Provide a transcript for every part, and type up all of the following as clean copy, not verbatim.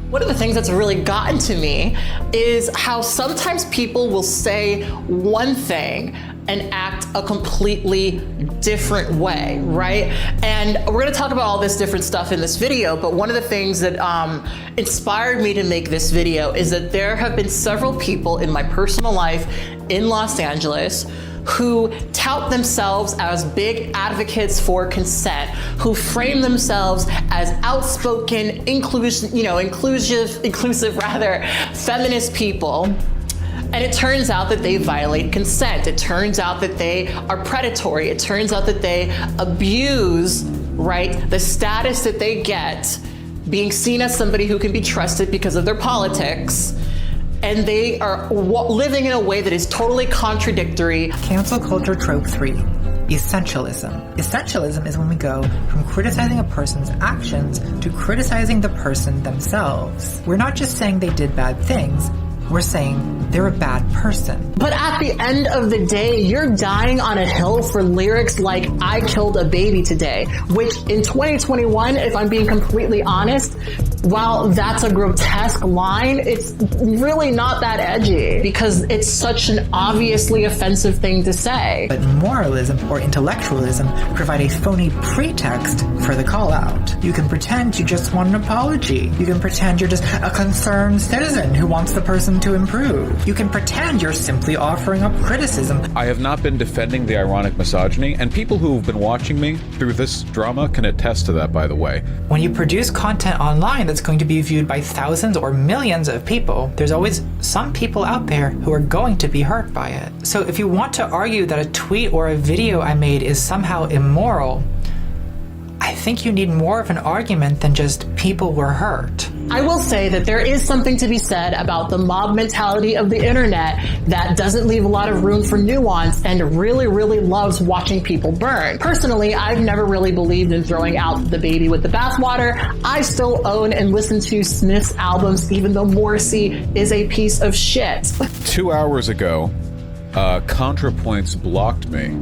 One of the things that's really gotten to me is how sometimes people will say one thing and act a completely different way, right? And we're gonna talk about all this different stuff in this video, but one of the things that inspired me to make this video is that there have been several people in my personal life in Los Angeles who tout themselves as big advocates for consent, who frame themselves as outspoken, inclusive feminist people. And it turns out that they violate consent. It turns out that they are predatory. It turns out that they abuse, right, the status that they get being seen as somebody who can be trusted because of their politics. And they are living in a way that is totally contradictory. Cancel culture trope 3, essentialism. Essentialism is when we go from criticizing a person's actions to criticizing the person themselves. We're not just saying they did bad things, we're saying they're a bad person. But at the end of the day, you're dying on a hill for lyrics like, I killed a baby today, which in 2021, if I'm being completely honest, while that's a grotesque line, it's really not that edgy because it's such an obviously offensive thing to say. But moralism or intellectualism provide a phony pretext for the call out. You can pretend you just want an apology. You can pretend you're just a concerned citizen who wants the person to improve. You can pretend you're simply offering up criticism. I have not been defending the ironic misogyny, and people who have been watching me through this drama can attest to that, by the way. When you produce content online that's going to be viewed by thousands or millions of people, there's always some people out there who are going to be hurt by it. So if you want to argue that a tweet or a video I made is somehow immoral, I think you need more of an argument than just people were hurt. I will say that there is something to be said about the mob mentality of the internet that doesn't leave a lot of room for nuance and really, really loves watching people burn. Personally, I've never really believed in throwing out the baby with the bathwater. I still own and listen to Smith's albums, even though Morrissey is a piece of shit. 2 hours ago, ContraPoints blocked me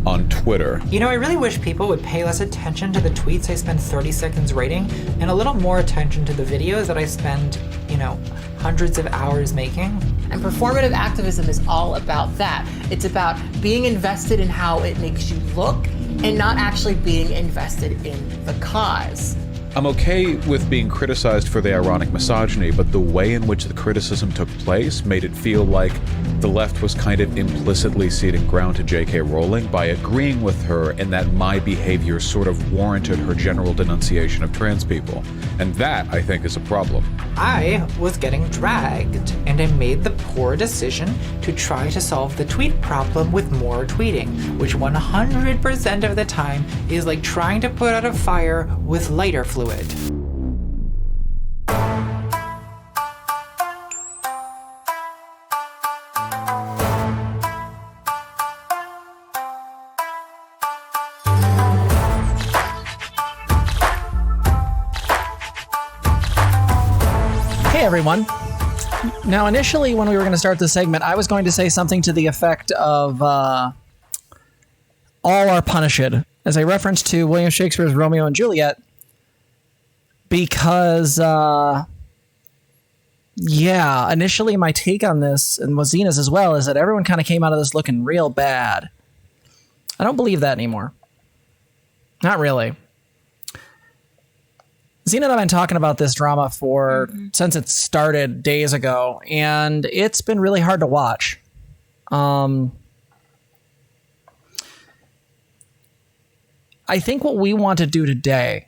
on Twitter. You know, I really wish people would pay less attention to the tweets I spend 30 seconds writing and a little more attention to the videos that I spend, hundreds of hours making. And performative activism is all about that. It's about being invested in how it makes you look and not actually being invested in the cause. I'm okay with being criticized for the ironic misogyny, but the way in which the criticism took place made it feel like the left was kind of implicitly ceding ground to J.K. Rowling by agreeing with her in that my behavior sort of warranted her general denunciation of trans people. And that, I think, is a problem. I was getting dragged, and I made the poor decision to try to solve the tweet problem with more tweeting, which 100% of the time is like trying to put out a fire with lighter fluid. Hey everyone. Now initially when we were going to start this segment, I was going to say something to the effect of all are punished as a reference to William Shakespeare's Romeo and Juliet, because initially my take on this, and was Zena's as well, is that everyone kind of came out of this looking real bad. I don't believe that anymore. Not really. Zena and I have been talking about this drama since it started days ago, and it's been really hard to watch. I think what we want to do today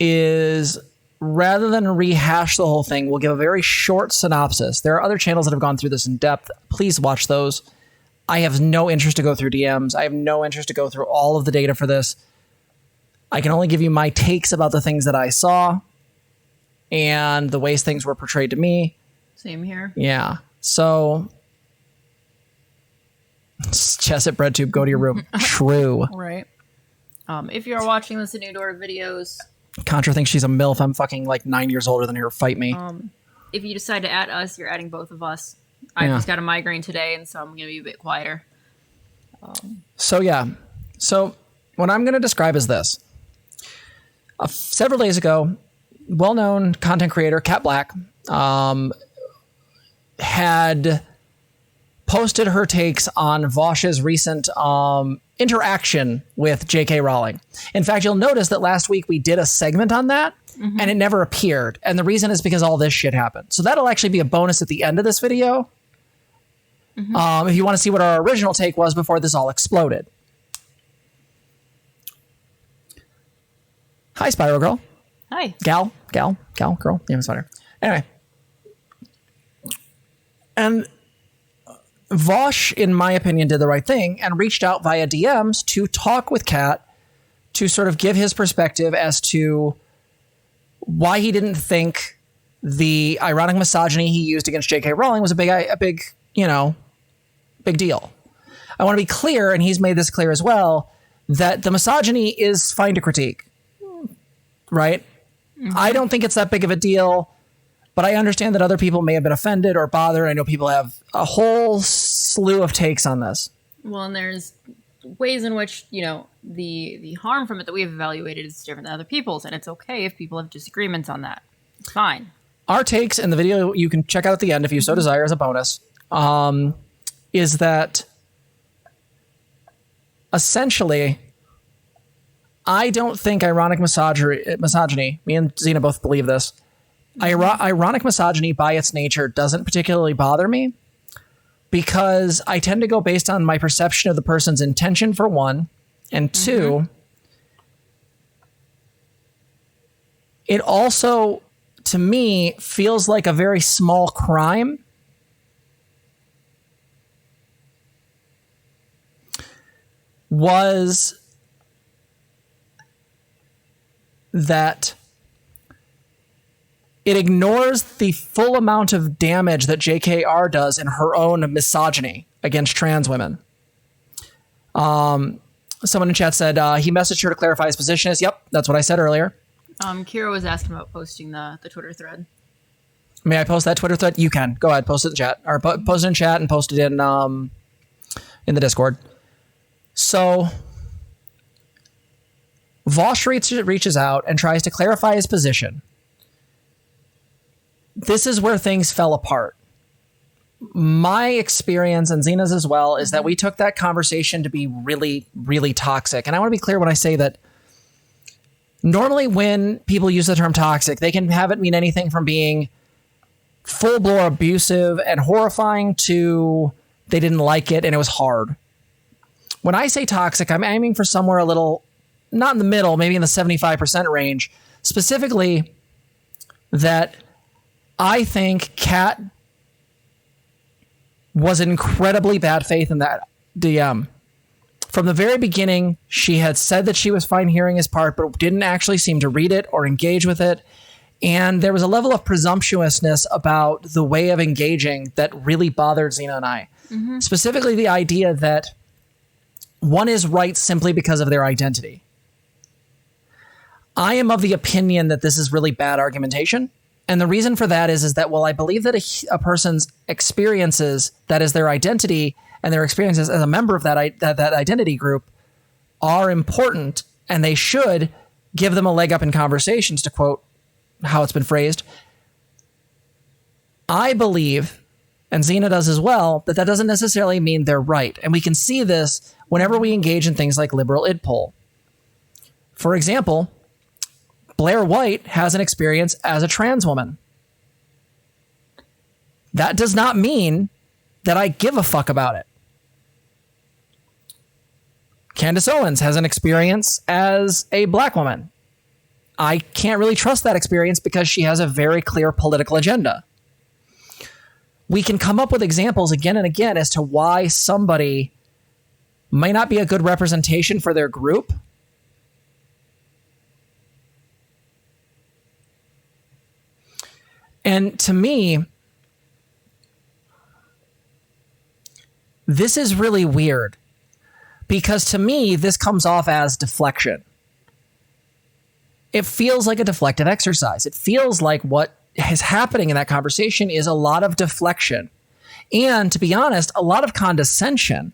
is, rather than rehash the whole thing, we'll give a very short synopsis. There are other channels that have gone through this in depth. Please watch those. I have no interest to go through DMs. I have no interest to go through all of the data for this. I can only give you my takes about the things that I saw and the ways things were portrayed to me. Same here. Yeah. So, Chess at BreadTube, go to your room. True. Right. If you're watching this and new to our videos, Contra thinks she's a MILF. I'm fucking like 9 years older than her. Fight me. if you decide to add us, you're adding both of us. I just got a migraine today, and so I'm going to be a bit quieter. So what I'm going to describe is this. Several days ago, well-known content creator, Kat Black, had posted her takes on Vosh's recent interaction with J.K. Rowling. In fact, you'll notice that last week we did a segment on that, and it never appeared. And the reason is because all this shit happened. So that'll actually be a bonus at the end of this video. If you want to see what our original take was before this all exploded. Hi, Spiral Girl. Hi. Girl. Yeah, it's fine. Anyway. And Vosh, in my opinion, did the right thing and reached out via DMs to talk with Kat to sort of give his perspective as to why he didn't think the ironic misogyny he used against J.K. Rowling was a big deal. I want to be clear, and he's made this clear as well, that the misogyny is fine to critique, right? I don't think it's that big of a deal, but I understand that other people may have been offended or bothered. I know people have a whole slew of takes on this. Well, and there's ways in which, the harm from it that we have evaluated is different than other people's, and it's okay if people have disagreements on that. It's fine. Our takes in the video you can check out at the end if you so desire as a bonus, is that essentially I don't think ironic misogyny, me and Zena both believe this, ironic misogyny by its nature doesn't particularly bother me because I tend to go based on my perception of the person's intention, for one, and two, it also, to me, feels like a very small crime was that it ignores the full amount of damage that JKR does in her own misogyny against trans women. Someone in chat said he messaged her to clarify his position. Yep, that's what I said earlier. Kira was asking about posting the Twitter thread. May I post that Twitter thread? You can. Go ahead, post it in chat. Or post it in chat and post it in the Discord. So Vosh reaches out and tries to clarify his position. This is where things fell apart. My experience, and Zena's as well, is that we took that conversation to be really, really toxic. And I want to be clear when I say that normally when people use the term toxic, they can have it mean anything from being full-blown abusive and horrifying to they didn't like it and it was hard. When I say toxic, I'm aiming for somewhere a little, not in the middle, maybe in the 75% range, specifically that I think Kat was incredibly bad faith in that DM. From the very beginning, she had said that she was fine hearing his part, but didn't actually seem to read it or engage with it. And there was a level of presumptuousness about the way of engaging that really bothered Zena and I. Specifically, the idea that one is right simply because of their identity. I am of the opinion that this is really bad argumentation. And the reason for that is that, well, I believe that a person's experiences, that is their identity, and their experiences as a member of that identity group are important, and they should give them a leg up in conversations, to quote how it's been phrased. I believe, and Zena does as well, that doesn't necessarily mean they're right. And we can see this whenever we engage in things like liberal id poll. For example, Blair White has an experience as a trans woman. That does not mean that I give a fuck about it. Candace Owens has an experience as a black woman. I can't really trust that experience because she has a very clear political agenda. We can come up with examples again and again as to why somebody might not be a good representation for their group. And to me, this is really weird because to me, this comes off as deflection. It feels like a deflective exercise. It feels like what is happening in that conversation is a lot of deflection. And to be honest, a lot of condescension.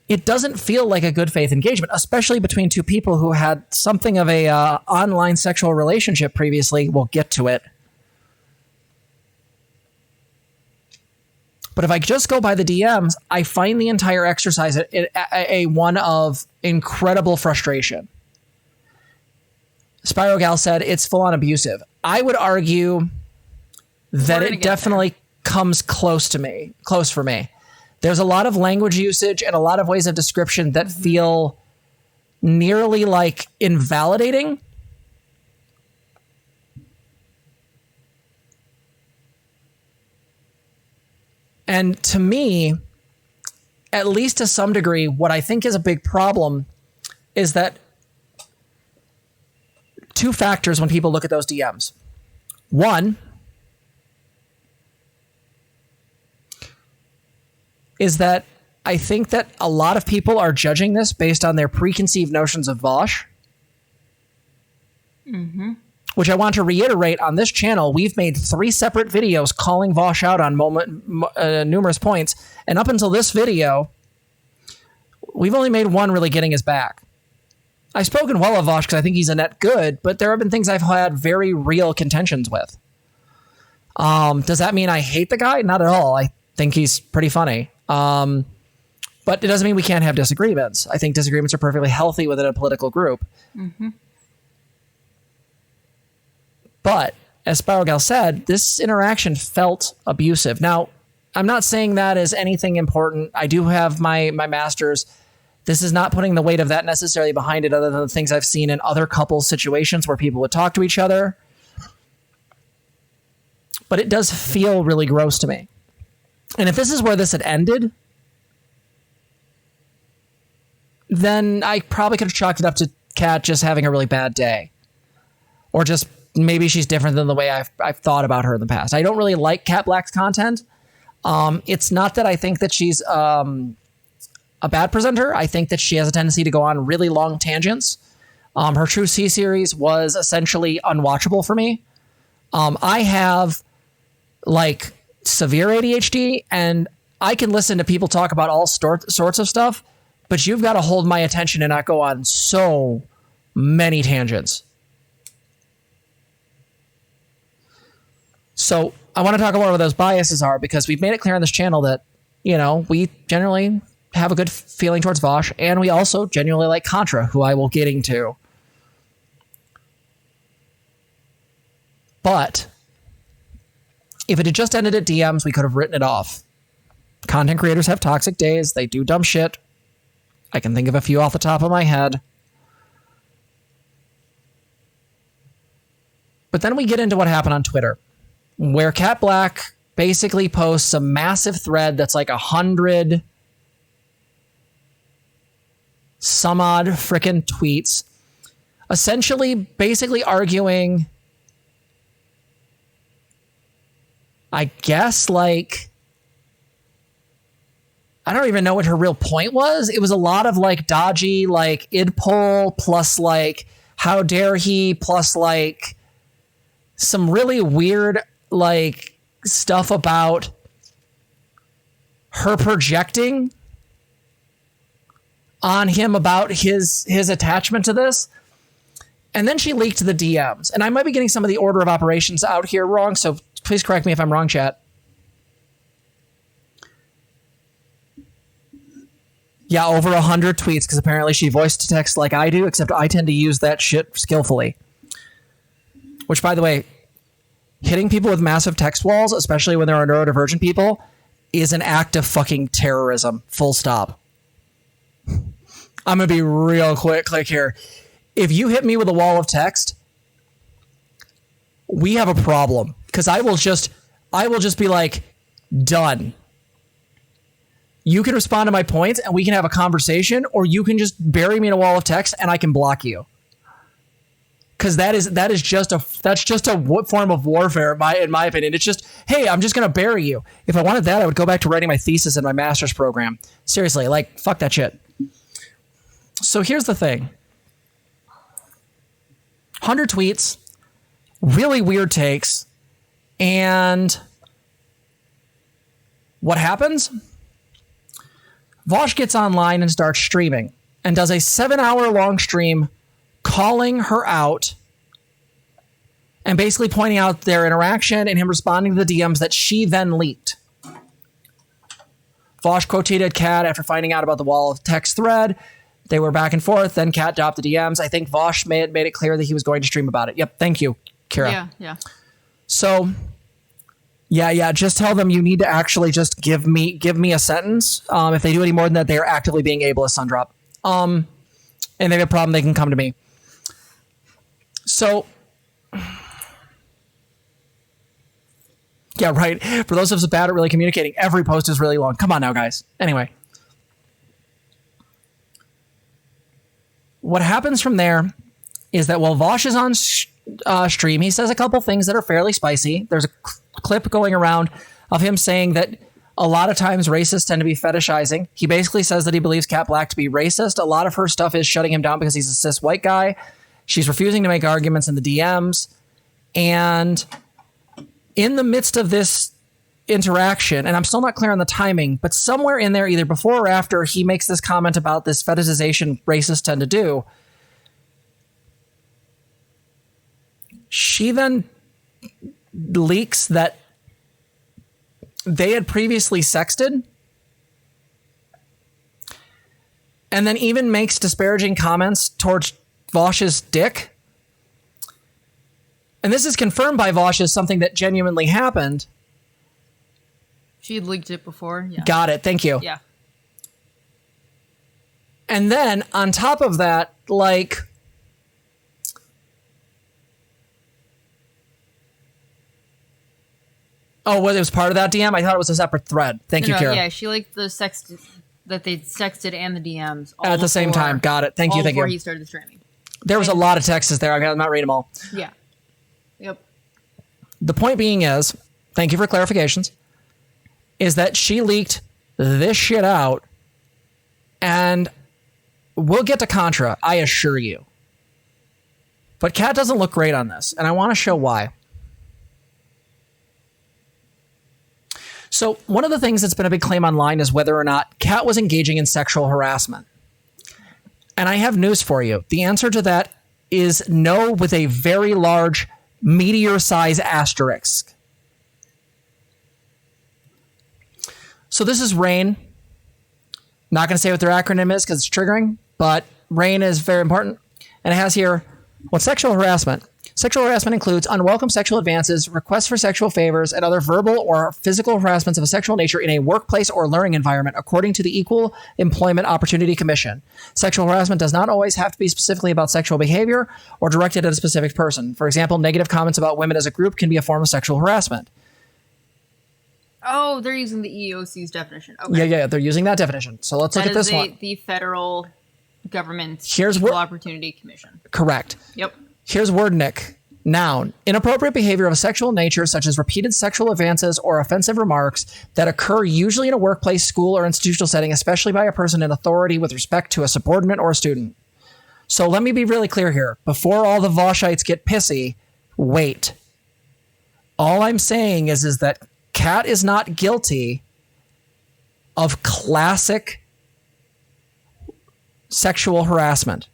it doesn't feel like a good faith engagement, especially between two people who had something of a online sexual relationship previously. We'll get to it. But if I just go by the DMs, I find the entire exercise a one of incredible frustration. Spyro Gal said it's full on abusive. I would argue that it definitely comes close for me. There's a lot of language usage and a lot of ways of description that feel nearly like invalidating. And to me, at least to some degree, what I think is a big problem is that two factors when people look at those DMs. One is that I think that a lot of people are judging this based on their preconceived notions of Vosh. Mm-hmm. Which I want to reiterate on this channel. We've made 3 separate videos calling Vosh out on numerous points. And up until this video, we've only made one really getting his back. I've spoken well of Vosh because I think he's a net good, but there have been things I've had very real contentions with. Does that mean I hate the guy? Not at all. I think he's pretty funny. But it doesn't mean we can't have disagreements. I think disagreements are perfectly healthy within a political group. Mm-hmm. But as Spiral Gal said, this interaction felt abusive. Now, I'm not saying that as anything important. I do have my master's. This is not putting the weight of that necessarily behind it, other than the things I've seen in other couples situations where people would talk to each other. But it does feel really gross to me. And if this is where this had ended, then I probably could have chalked it up to Kat just having a really bad day. Or just maybe she's different than the way I've thought about her in the past. I don't really like Kat Black's content. It's not that I think that she's a bad presenter. I think that she has a tendency to go on really long tangents. Her True C series was essentially unwatchable for me. I have like severe ADHD, and I can listen to people talk about all sorts of stuff, but you've got to hold my attention and not go on so many tangents. So I want to talk about what those biases are, because we've made it clear on this channel that, we generally have a good feeling towards Vosh, and we also genuinely like Contra, who I will get into. But if it had just ended at DMs, we could have written it off. Content creators have toxic days. They do dumb shit. I can think of a few off the top of my head. But then we get into what happened on Twitter, where Kat Black basically posts a massive thread that's like 100 some odd frickin' tweets, essentially basically arguing, I guess, like, I don't even know what her real point was. It was a lot of like dodgy, like id poll plus like how dare he plus like some really weird like stuff about her projecting on him about his attachment to this. And then she leaked the DMs. And I might be getting some of the order of operations out here wrong, so please correct me if I'm wrong, chat. Yeah, over 100 tweets, because apparently she voiced to text like I do, except I tend to use that shit skillfully. Which, by the way, hitting people with massive text walls, especially when there are neurodivergent people, is an act of fucking terrorism. Full stop. I'm going to be real quick here. If you hit me with a wall of text, we have a problem, because I will just be like, done. You can respond to my points and we can have a conversation, or you can just bury me in a wall of text and I can block you. Because that's just a form of warfare, in my opinion. It's just, hey, I'm just going to bury you. If I wanted that, I would go back to writing my thesis in my master's program. Seriously, like, fuck that shit. So here's the thing. 100 tweets, really weird takes, and what happens? Vosh gets online and starts streaming and does a 7-hour-long stream calling her out and basically pointing out their interaction and him responding to the DMs that she then leaked. Vosh quoted Kat after finding out about the wall of text thread. They were back and forth. Then Kat dropped the DMs. I think Vosh made it clear that he was going to stream about it. Yep. Thank you, Kira. Yeah. So, yeah. Just tell them you need to actually just give me a sentence. If they do any more than that, they are actively being ableist, Sundrop. And they have a problem, they can come to me. So, yeah, right. For those of us bad at really communicating, every post is really long. Come on now, guys. Anyway. What happens from there is that while Vosh is on stream, he says a couple things that are fairly spicy. There's a clip going around of him saying that a lot of times racists tend to be fetishizing. He basically says that he believes Kat Black to be racist. A lot of her stuff is shutting him down because he's a cis white guy. She's refusing to make arguments in the DMs. And in the midst of this interaction, and I'm still not clear on the timing, but somewhere in there, either before or after, he makes this comment about this fetishization racists tend to do. She then leaks that they had previously sexted, and then even makes disparaging comments towards Vosh's dick. And this is confirmed by Vosh as something that genuinely happened. She had leaked it before. Yeah. Got it. Thank you. Yeah. And then on top of that, like, oh, well, it was part of that DM? I thought it was a separate thread. Thank you, Kara. Yeah, she liked the sext that they sexted and the DMs all at the same time. Got it. Thank you. Thank you. Before he started the streaming. There was a lot of texts there. I'm not reading them all. Yeah. Yep. The point being is, thank you for clarifications, is that she leaked this shit out, and we'll get to Contra, I assure you. But Kat doesn't look great on this, and I want to show why. So one of the things that's been a big claim online is whether or not Kat was engaging in sexual harassment. And I have news for you. The answer to that is no, with a very large meteor-size asterisk. So this is RAIN. Not going to say what their acronym is because it's triggering, but RAIN is very important. And it has here, what's sexual harassment? Sexual harassment includes unwelcome sexual advances, requests for sexual favors, and other verbal or physical harassments of a sexual nature in a workplace or learning environment, according to the Equal Employment Opportunity Commission. Sexual harassment does not always have to be specifically about sexual behavior or directed at a specific person. For example, negative comments about women as a group can be a form of sexual harassment. Oh, they're using the EEOC's definition. Okay. Yeah, they're using that definition. So let's look at this one. The federal government's Here's Equal where- Opportunity Commission. Correct. Yep. Here's Wordnik. Noun, inappropriate behavior of a sexual nature, such as repeated sexual advances or offensive remarks that occur usually in a workplace, school, or institutional setting, especially by a person in authority with respect to a subordinate or a student. So let me be really clear here. Before all the Voshites get pissy, wait. All I'm saying is that Kat is not guilty of classic sexual harassment.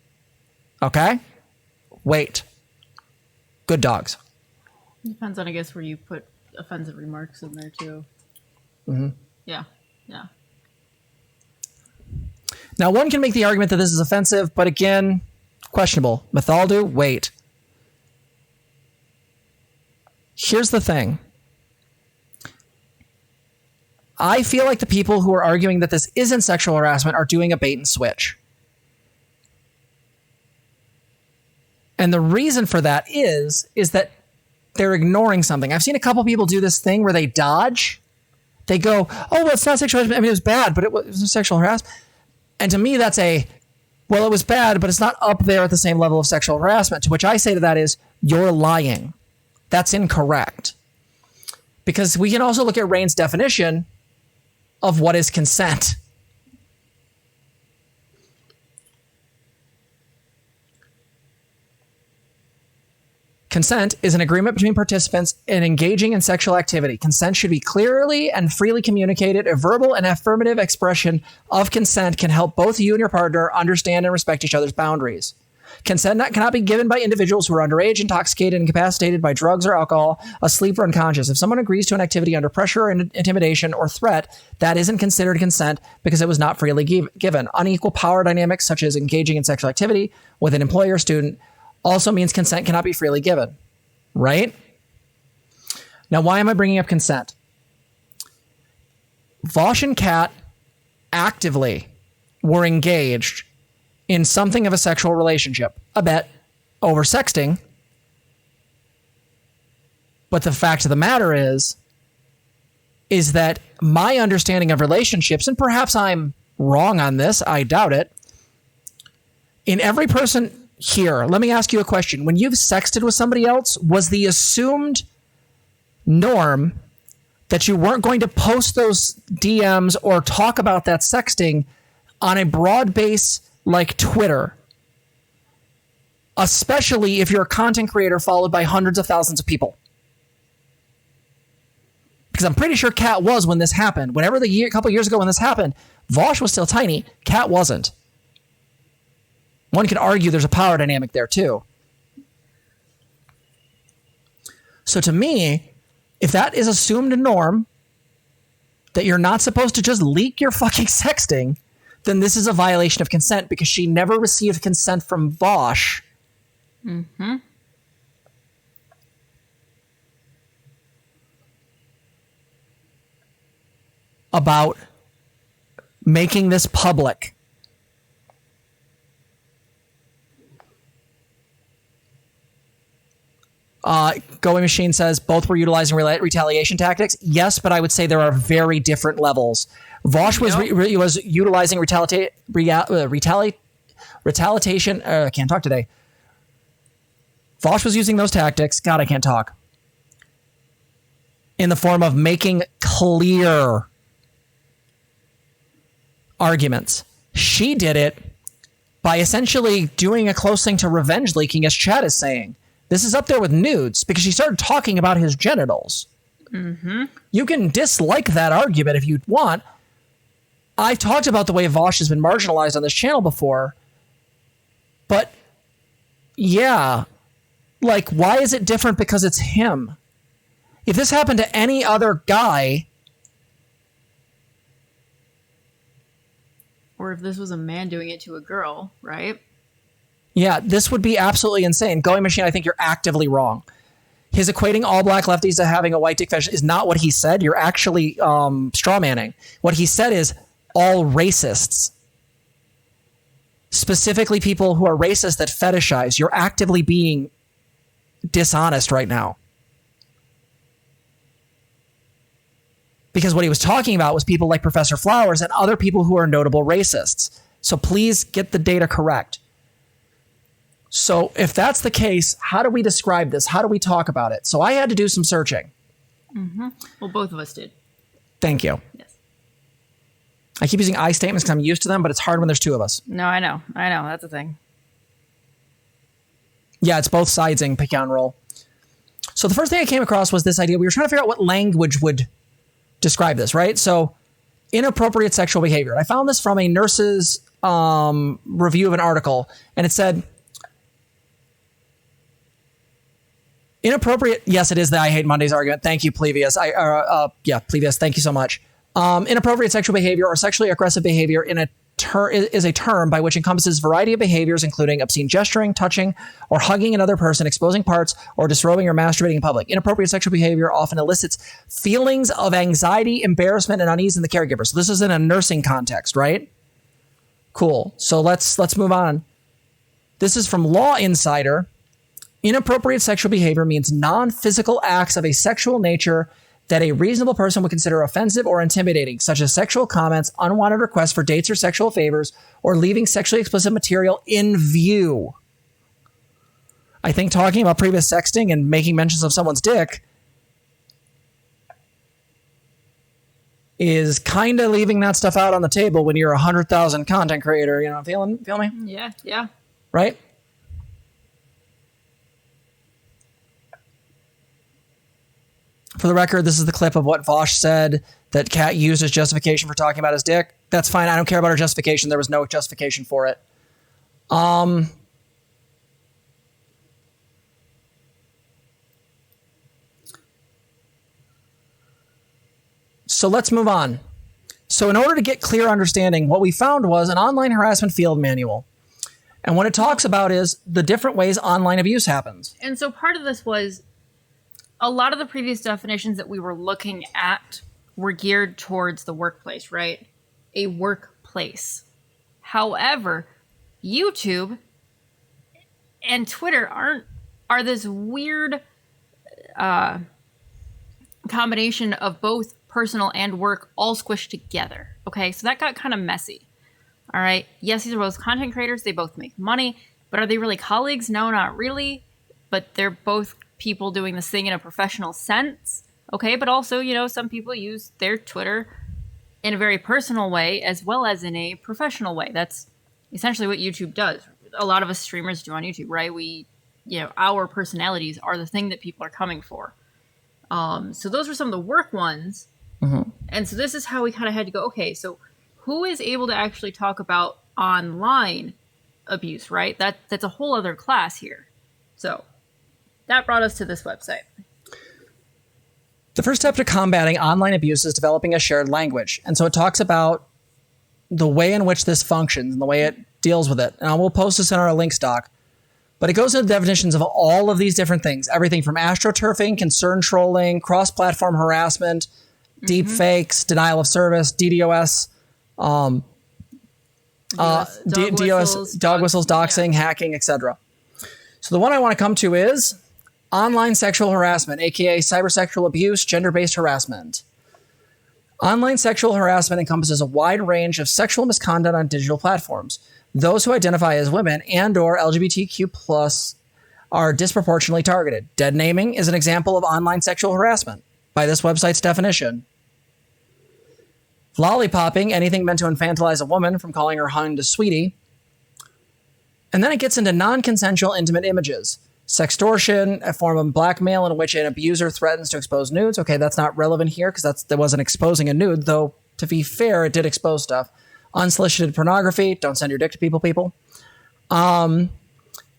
Okay? Wait. Good dogs. Depends on, I guess, where you put offensive remarks in there, too. Mm-hmm. Yeah. Now, one can make the argument that this is offensive, but again, questionable. Methaldu, wait. Here's the thing. I feel like the people who are arguing that this isn't sexual harassment are doing a bait and switch. And the reason for that is that they're ignoring something. I've seen a couple people do this thing where they dodge. They go, oh, well, it's not sexual harassment. I mean, it was bad, but it was sexual harassment. And to me, that's well, it was bad, but it's not up there at the same level of sexual harassment. To which I say to that is, you're lying. That's incorrect. Because we can also look at Rain's definition of what is consent. Consent is an agreement between participants in engaging in sexual activity. Consent should be clearly and freely communicated. A verbal and affirmative expression of consent can help both you and your partner understand and respect each other's boundaries. Consent cannot be given by individuals who are underage, intoxicated, incapacitated by drugs or alcohol, asleep, or unconscious. If someone agrees to an activity under pressure, intimidation, or threat, that isn't considered consent because it was not freely given. Unequal power dynamics, such as engaging in sexual activity with an employer or student, also means consent cannot be freely given, right? Now, why am I bringing up consent? Vosh and Kat actively were engaged in something of a sexual relationship, a bit over sexting. But the fact of the matter is that my understanding of relationships, and perhaps I'm wrong on this, I doubt it, in every person here, let me ask you a question. When you've sexted with somebody else, was the assumed norm that you weren't going to post those DMs or talk about that sexting on a broad base like Twitter, especially if you're a content creator followed by hundreds of thousands of people? Because I'm pretty sure Kat was when this happened. Whenever a couple years ago when this happened, Vosh was still tiny. Kat wasn't. One could argue there's a power dynamic there too. So to me, if that is assumed a norm, that you're not supposed to just leak your fucking sexting, then this is a violation of consent because she never received consent from Vosh. Mm-hmm. About making this public. Going Machine says both were utilizing retaliation tactics. Yes, but I would say there are very different levels. Vosh was was utilizing retaliation. I can't talk today. Vosh was using those tactics. God, I can't talk. In the form of making clear arguments. She did it by essentially doing a close thing to revenge leaking, as Chad is saying. This is up there with nudes because she started talking about his genitals. Mm-hmm. You can dislike that argument if you want. I've talked about the way Vosh has been marginalized on this channel before. But yeah, like, why is it different because it's him? If this happened to any other guy, or if this was a man doing it to a girl, right? yeah, this would be absolutely insane. Going Machine, I think you're actively wrong. His equating all black lefties to having a white dick fetish is not what he said. You're actually strawmanning. What he said is all racists. Specifically people who are racist that fetishize. You're actively being dishonest right now. Because what he was talking about was people like Professor Flowers and other people who are notable racists. So please get the data correct. So if that's the case, how do we describe this? How do we talk about it? So I had to do some searching. Mm-hmm. Well, both of us did. Thank you. Yes. I keep using I statements because I'm used to them, but it's hard when there's two of us. No, I know. That's the thing. Yeah, it's both sides in pick on roll. So the first thing I came across was this idea. We were trying to figure out what language would describe this, right? So inappropriate sexual behavior. I found this from a nurse's review of an article, and it said, inappropriate. Yes, it is the I hate Mondays argument. Thank you, Plevius. Plevius. Thank you so much. Inappropriate sexual behavior or sexually aggressive behavior is a term by which encompasses a variety of behaviors, including obscene gesturing, touching, or hugging another person, exposing parts, or disrobing or masturbating in public. Inappropriate sexual behavior often elicits feelings of anxiety, embarrassment, and unease in the caregiver. So this is in a nursing context, right? Cool. So let's move on. This is from Law Insider. Inappropriate sexual behavior means non-physical acts of a sexual nature that a reasonable person would consider offensive or intimidating, such as sexual comments, unwanted requests for dates or sexual favors, or leaving sexually explicit material in view. I think talking about previous sexting and making mentions of someone's dick is kind of leaving that stuff out on the table when you're a 100,000 content creator. You know, feel me? Yeah. Right? For the record, this is the clip of what Vosh said that Kat used as justification for talking about his dick. That's fine. I don't care about her justification. There was no justification for it. So let's move on. So in order to get clear understanding, what we found was an online harassment field manual. And what it talks about is the different ways online abuse happens. And so part of this was a lot of the previous definitions that we were looking at were geared towards the workplace, right? A workplace. However, YouTube and Twitter are this weird combination of both personal and work all squished together. Okay, so that got kind of messy. All right. Yes, these are both content creators. They both make money, but are they really colleagues? No, not really. But they're both people doing this thing in a professional sense. Okay, but also, you know, some people use their Twitter in a very personal way as well as in a professional way. That's essentially what YouTube does. A lot of us streamers do on YouTube, right? Our personalities are the thing that people are coming for. So those were some of the work ones. Mm-hmm. And so this is how we kind of had to go, okay, so who is able to actually talk about online abuse, right? That's a whole other class here. So that brought us to this website. The first step to combating online abuse is developing a shared language. And so it talks about the way in which this functions and the way it deals with it. And I will post this in our links doc. But it goes into definitions of all of these different things. Everything from astroturfing, concern trolling, cross-platform harassment, deep fakes, denial of service, DDoS, dog whistles, doxing, hacking, etc. So the one I want to come to is online sexual harassment, aka cybersexual abuse, gender-based harassment. Online sexual harassment encompasses a wide range of sexual misconduct on digital platforms. Those who identify as women and or LGBTQ+ are disproportionately targeted. Dead naming is an example of online sexual harassment by this website's definition. Lollipopping, anything meant to infantilize a woman, from calling her hun to sweetie. And then it gets into non-consensual intimate images. Sextortion, a form of blackmail in which an abuser threatens to expose nudes. Okay, that's not relevant here because that wasn't exposing a nude, though to be fair, it did expose stuff. Unsolicited pornography, don't send your dick to people. And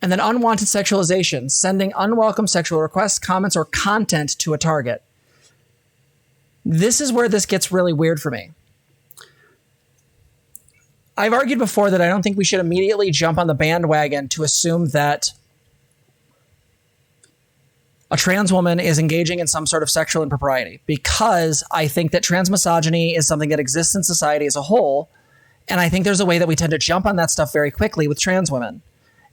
then unwanted sexualization, sending unwelcome sexual requests, comments, or content to a target. This is where this gets really weird for me. I've argued before that I don't think we should immediately jump on the bandwagon to assume that a trans woman is engaging in some sort of sexual impropriety, because I think that transmisogyny is something that exists in society as a whole. And I think there's a way that we tend to jump on that stuff very quickly with trans women.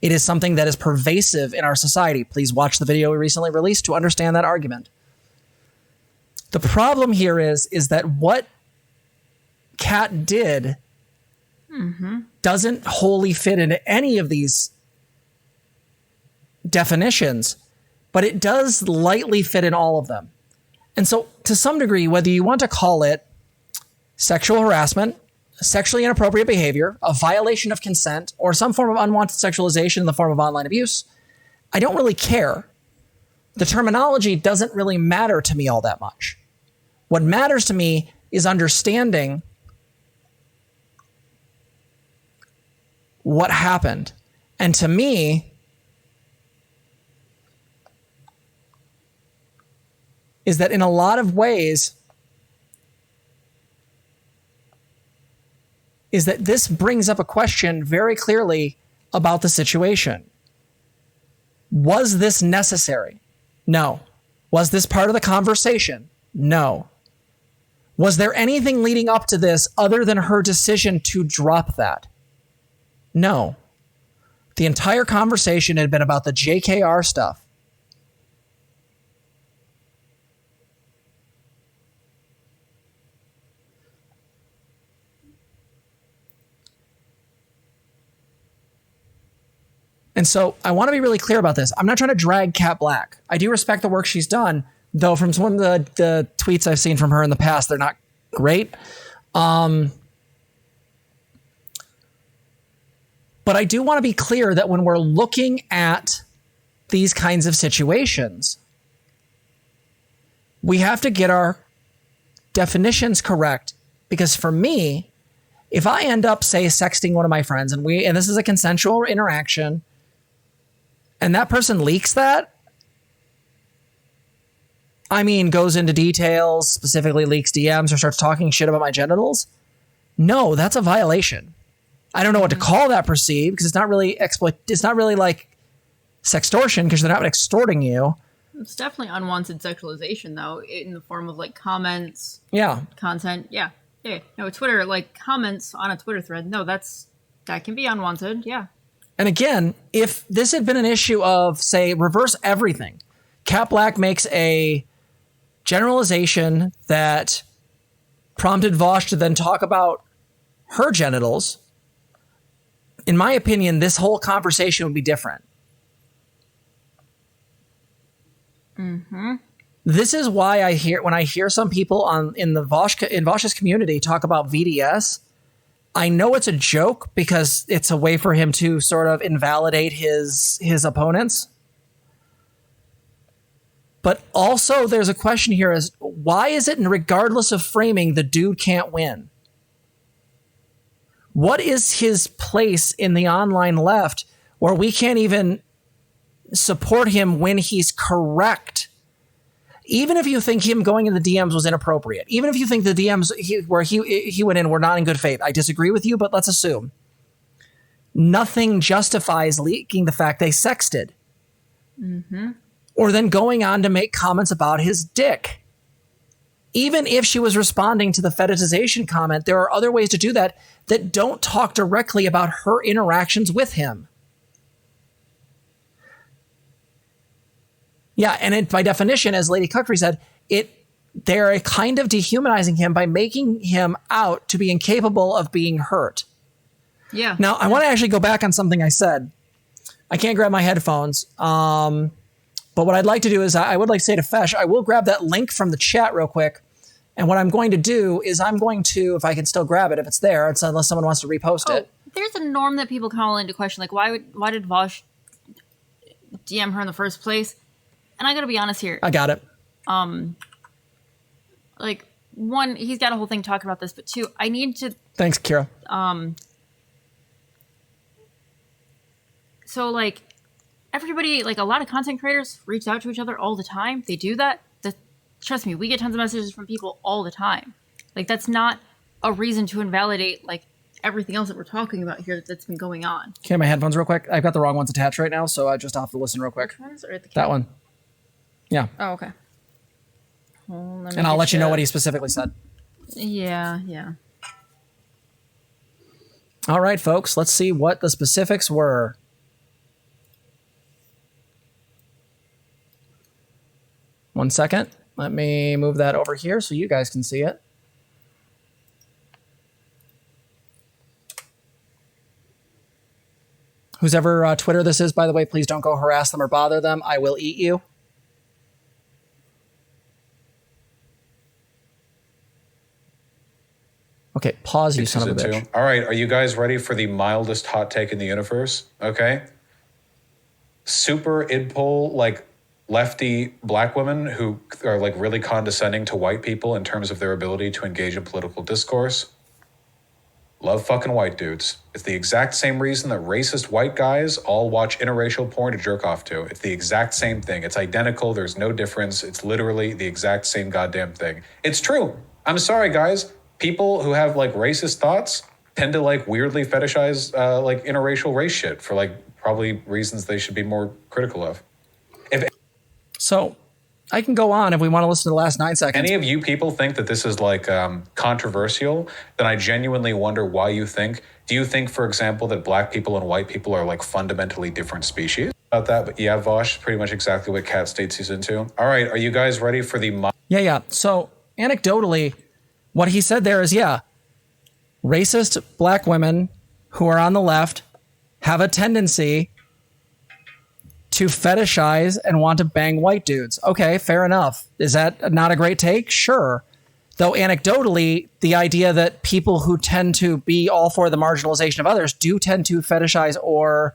It is something that is pervasive in our society. Please watch the video we recently released to understand that argument. The problem here is that what Kat did doesn't wholly fit into any of these definitions, but it does lightly fit in all of them. And so to some degree, whether you want to call it sexual harassment, sexually inappropriate behavior, a violation of consent, or some form of unwanted sexualization in the form of online abuse, I don't really care. The terminology doesn't really matter to me all that much. What matters to me is understanding what happened. And to me, is that in a lot of ways, is that this brings up a question very clearly about the situation. Was this necessary? No. Was this part of the conversation? No. Was there anything leading up to this other than her decision to drop that? No. The entire conversation had been about the JKR stuff. And so I want to be really clear about this. I'm not trying to drag Kat Black. I do respect the work she's done, though from some of the tweets I've seen from her in the past, they're not great. But I do want to be clear that when we're looking at these kinds of situations, we have to get our definitions correct, because for me, if I end up, say, sexting one of my friends and this is a consensual interaction and that person leaks that, I mean, goes into details, specifically leaks DMs or starts talking shit about my genitals, no, that's a violation. I don't know what to call that perceived, because it's not really it's not really like sextortion, because they're not extorting you. It's definitely unwanted sexualization, though, in the form of like comments, content. Yeah. No, Twitter, like comments on a Twitter thread. No, that can be unwanted. Yeah. And again, if this had been an issue of, say, reverse everything, Cat Black makes a generalization that prompted Vosh to then talk about her genitals, in my opinion, this whole conversation would be different. Mm-hmm. This is why when I hear some people in Vosh's community talk about VDS, I know it's a joke because it's a way for him to sort of invalidate his opponents. But also there's a question here is, why is it, regardless of framing, the dude can't win? What is his place in the online left where we can't even support him when he's correct? Even if you think him going in the DMs was inappropriate, even if you think the DMs where he went in were not in good faith, I disagree with you, but let's assume. Nothing justifies leaking the fact they sexted. Mm-hmm. Or then going on to make comments about his dick. Even if she was responding to the fetishization comment, there are other ways to do that don't talk directly about her interactions with him. Yeah, and by definition, as Lady Cuckry said, they're kind of dehumanizing him by making him out to be incapable of being hurt. Yeah. Now, I want to actually go back on something I said. I can't grab my headphones. But what I'd like to do is I would like to say to Fesh, I will grab that link from the chat real quick. And what I'm going to do is I'm going to, if I can still grab it, if it's there, unless someone wants to repost it. There's a norm that people call into question, like why did Vosh DM her in the first place? And I got to be honest here. I got it. Like, one, he's got a whole thing talking about this, but two, I need to. Thanks, Kira. So like, everybody, like a lot of content creators reach out to each other all the time. They do that. Trust me, we get tons of messages from people all the time. Like, that's not a reason to invalidate like everything else that we're talking about here that's been going on. Can I have my headphones real quick? I've got the wrong ones attached right now, so I just have to listen real quick. That one. Yeah. Oh, okay. Well, and I'll let you know what he specifically said. Yeah. All right, folks, let's see what the specifics were. One second. Let me move that over here so you guys can see it. Whose ever Twitter this is, by the way, please don't go harass them or bother them. I will eat you. Okay, pause, you son of a bitch. All right, are you guys ready for the mildest hot take in the universe? Okay. Super idpol, like lefty black women who are like really condescending to white people in terms of their ability to engage in political discourse. Love fucking white dudes. It's the exact same reason that racist white guys all watch interracial porn to jerk off to. It's the exact same thing. It's identical. There's no difference. It's literally the exact same goddamn thing. It's true. I'm sorry, guys. People who have like racist thoughts tend to like weirdly fetishize like interracial race shit for like probably reasons they should be more critical of. So I can go on if we want to listen to the last 9 seconds. Any of you people think that this is like controversial, then I genuinely wonder why you think. Do you think, for example, that black people and white people are like fundamentally different species? About that, but yeah, Vosh, pretty much exactly what Cat states he's into. All right, are you guys ready for the... Yeah. So anecdotally, what he said there is, yeah, racist black women who are on the left have a tendency to fetishize and want to bang white dudes. Okay, fair enough. Is that not a great take? Sure. Though anecdotally, the idea that people who tend to be all for the marginalization of others do tend to fetishize or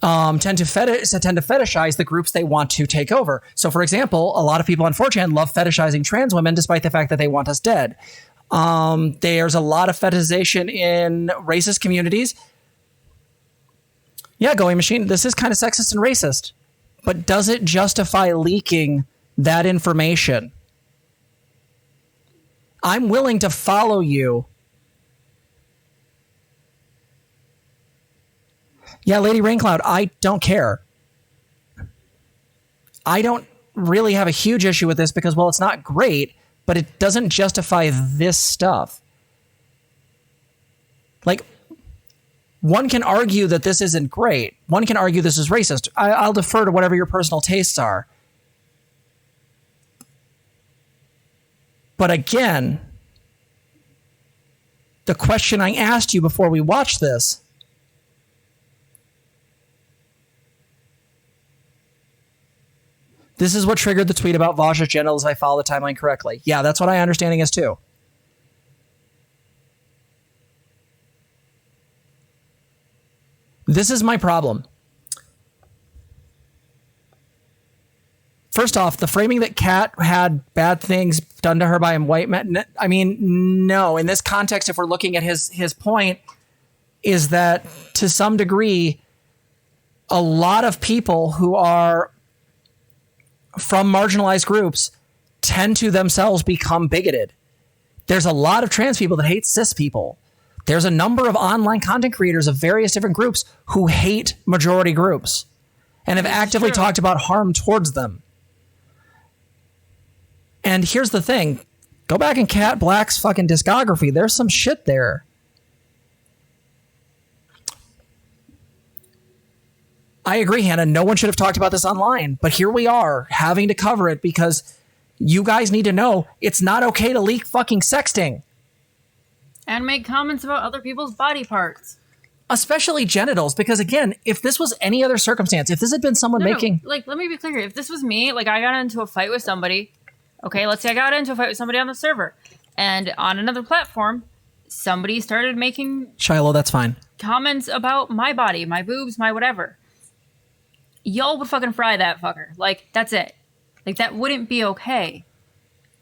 tend to fetishize the groups they want to take over. So, for example, a lot of people on 4chan love fetishizing trans women, despite the fact that they want us dead. There's a lot of fetishization in racist communities. Yeah, Going Machine, this is kind of sexist and racist, but does it justify leaking that information? I'm willing to follow you. Yeah, Lady Raincloud, I don't care. I don't really have a huge issue with this because, well, it's not great, but it doesn't justify this stuff. Like, one can argue that this isn't great. One can argue this is racist. I'll defer to whatever your personal tastes are. But again, the question I asked you before we watched this, this is what triggered the tweet about Vajra's genitals if I follow the timeline correctly. Yeah, that's what my understanding is too. This is my problem. First off, the framing that Kat had bad things done to her by a white man. I mean, no. In this context, if we're looking at his point, is that to some degree, a lot of people who are from marginalized groups tend to themselves become bigoted. There's a lot of trans people that hate cis people. There's a number of online content creators of various different groups who hate majority groups and have actively talked about harm towards them. And here's the thing. Go back in Kat Black's fucking discography. There's some shit there. I agree, Hannah. No one should have talked about this online. But here we are having to cover it because you guys need to know it's not okay to leak fucking sexting. And make comments about other people's body parts. Especially genitals, because again, if this was any other circumstance, if this had been someone making... No, like, let me be clear here. If this was me, like, I got into a fight with somebody. Okay, let's say I got into a fight with somebody on the server. And on another platform, somebody started making... Shiloh, that's fine. Comments about my body, my boobs, my whatever. Y'all would fucking fry that fucker. Like, that's it. Like, that wouldn't be okay.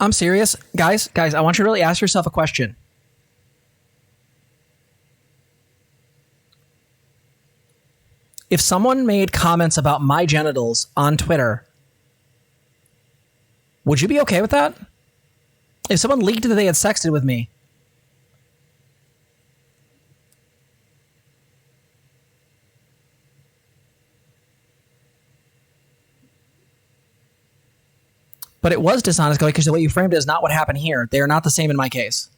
I'm serious. Guys, I want you to really ask yourself a question. If someone made comments about my genitals on Twitter, would you be okay with that? If someone leaked that they had sexted with me, but it was dishonest because the way you framed it is not what happened here. They are not the same in my case.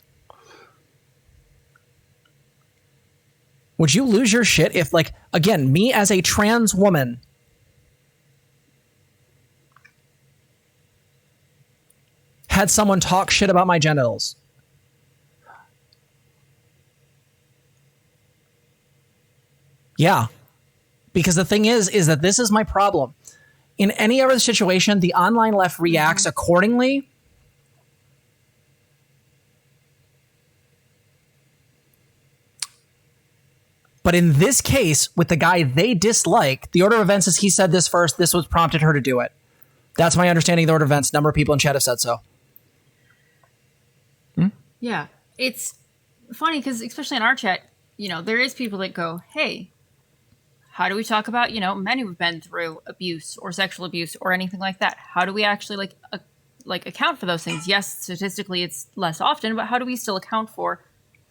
Would you lose your shit if, like, again, me as a trans woman had someone talk shit about my genitals? Yeah. Because the thing is that this is my problem. In any other situation, the online left reacts accordingly. But in this case, with the guy they dislike, the order of events is he said this first. This was prompted her to do it. That's my understanding of the order of events. Number of people in chat have said so. Yeah. It's funny because especially in our chat, you know, there is people that go, hey, how do we talk about, you know, men who've been through abuse or sexual abuse or anything like that? How do we actually like account for those things? Yes, statistically it's less often, but how do we still account for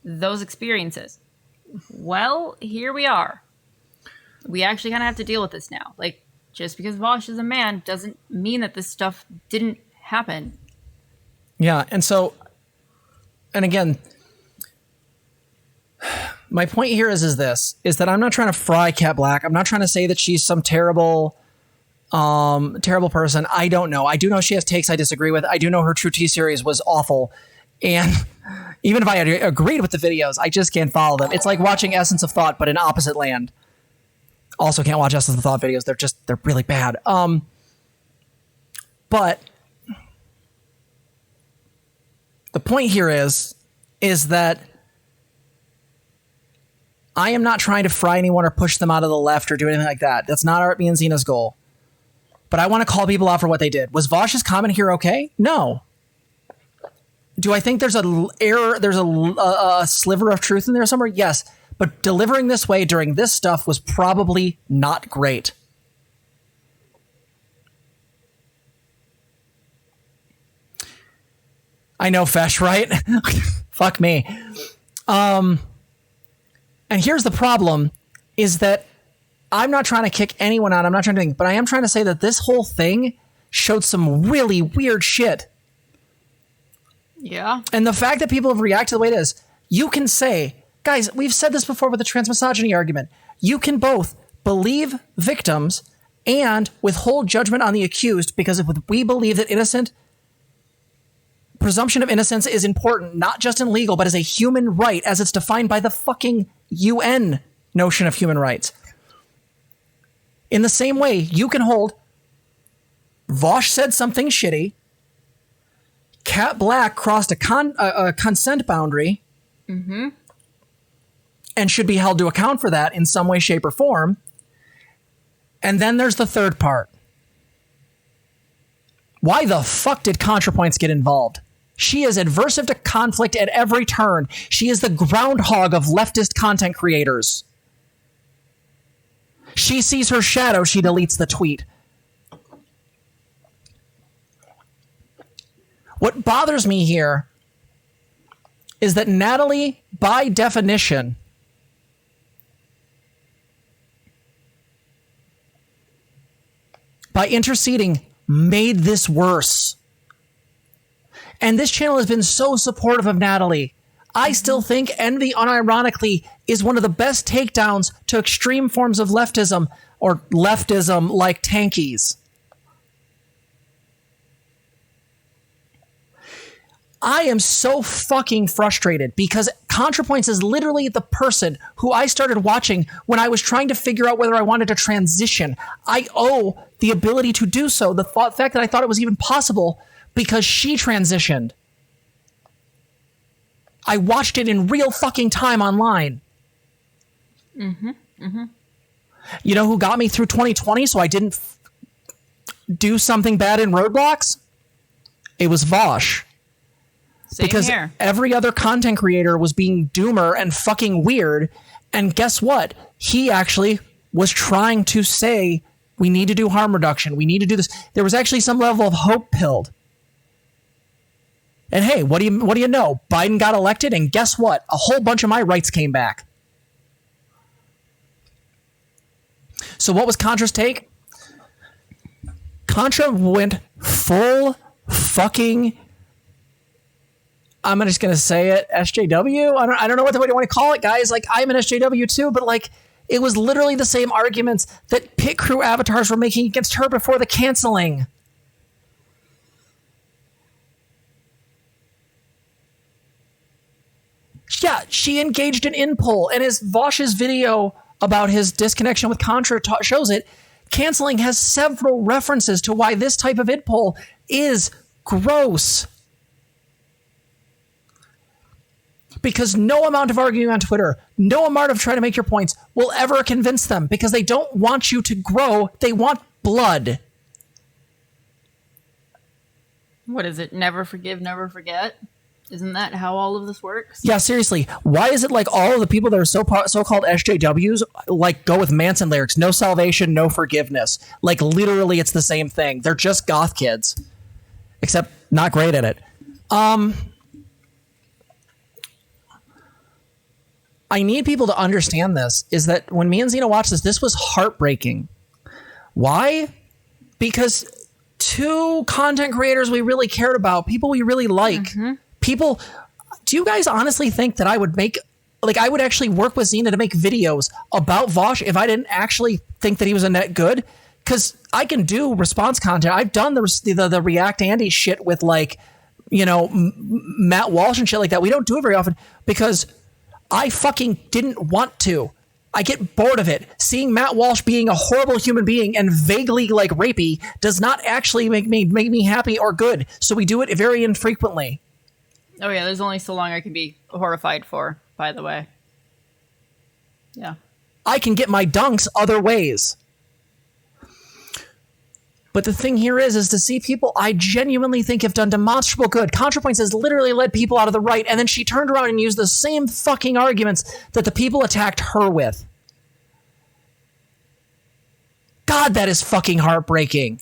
those experiences? Well, here we are. We actually kind of have to deal with this now. Like, just because Vosh is a man doesn't mean that this stuff didn't happen. Yeah, and so, and again, my point here is that I'm not trying to fry Kat Black. I'm not trying to say that she's some terrible person. I don't know. I do know she has takes I disagree with. I do know her True Tea series was awful. And even if I had agreed with the videos, I just can't follow them. It's like watching Essence of Thought, but in opposite land. Also can't watch Essence of Thought videos. They're really bad. But the point here is that I am not trying to fry anyone or push them out of the left or do anything like that. That's not me and Zena's goal. But I want to call people out for what they did. Was Vosh's comment here okay? No. Do I think there's a error? There's a sliver of truth in there somewhere? Yes. But delivering this way during this stuff was probably not great. I know, Fesh, right? Fuck me. And here's the problem, is that I'm not trying to kick anyone out. I'm not trying to think, but I am trying to say that this whole thing showed some really weird shit. Yeah. And the fact that people have reacted the way it is, you can say, guys, we've said this before with the transmisogyny argument. You can both believe victims and withhold judgment on the accused, because if we believe that presumption of innocence is important, not just in legal, but as a human right, as it's defined by the fucking UN notion of human rights. In the same way, you can hold Vosh said something shitty, Cat Black crossed a consent boundary, and should be held to account for that in some way, shape, or form. And then there's the third part. Why the fuck did ContraPoints get involved? She is adversive to conflict at every turn. She is the groundhog of leftist content creators. She sees her shadow, she deletes the tweet. What bothers me here is that Natalie, by definition, by interceding, made this worse. And this channel has been so supportive of Natalie. I still think Envy, unironically, is one of the best takedowns to extreme forms of leftism, or leftism like tankies. I am so fucking frustrated because ContraPoints is literally the person who I started watching when I was trying to figure out whether I wanted to transition. I owe the ability to do so, the fact that I thought it was even possible, because she transitioned. I watched it in real fucking time online. You know who got me through 2020 so I didn't do something bad in Roadblocks? It was Vosh. Same because here. Every other content creator was being doomer and fucking weird. And guess what? He actually was trying to say, we need to do harm reduction. We need to do this. There was actually some level of hope pilled. And hey, what do you know? Biden got elected, and guess what? A whole bunch of my rights came back. So what was Contra's take? Contra went full fucking, I'm just going to say it, SJW? I don't know what you want to call it, guys. Like, I'm an SJW too, but like, it was literally the same arguments that pit crew avatars were making against her before the canceling. Yeah, she engaged in in-pull, and as Vosh's video about his disconnection with Contra shows it, canceling has several references to why this type of in-pull is gross. Because no amount of arguing on Twitter, no amount of trying to make your points will ever convince them, because they don't want you to grow, they want blood. What is it? Never forgive, never forget? Isn't that how all of this works? Yeah, seriously. Why is it like all of the people that are so-called SJWs like go with Manson lyrics? No salvation, no forgiveness. Like literally it's the same thing. They're just goth kids. Except not great at it. I need people to understand this, is that when me and Zena watched this was heartbreaking. Why? Because two content creators we really cared about, people we really like, people, do you guys honestly think that I would actually work with Zena to make videos about Vosh if I didn't actually think that he was a net good? Because I can do response content. I've done the React Andy shit with like, Matt Walsh and shit like that. We don't do it very often because I fucking didn't want to. I get bored of it. Seeing Matt Walsh being a horrible human being and vaguely like rapey does not actually make me happy or good. So we do it very infrequently. Oh yeah, there's only so long I can be horrified for, by the way. Yeah. I can get my dunks other ways. But the thing here is to see people I genuinely think have done demonstrable good. ContraPoints has literally led people out of the right, and then she turned around and used the same fucking arguments that the people attacked her with. God, that is fucking heartbreaking.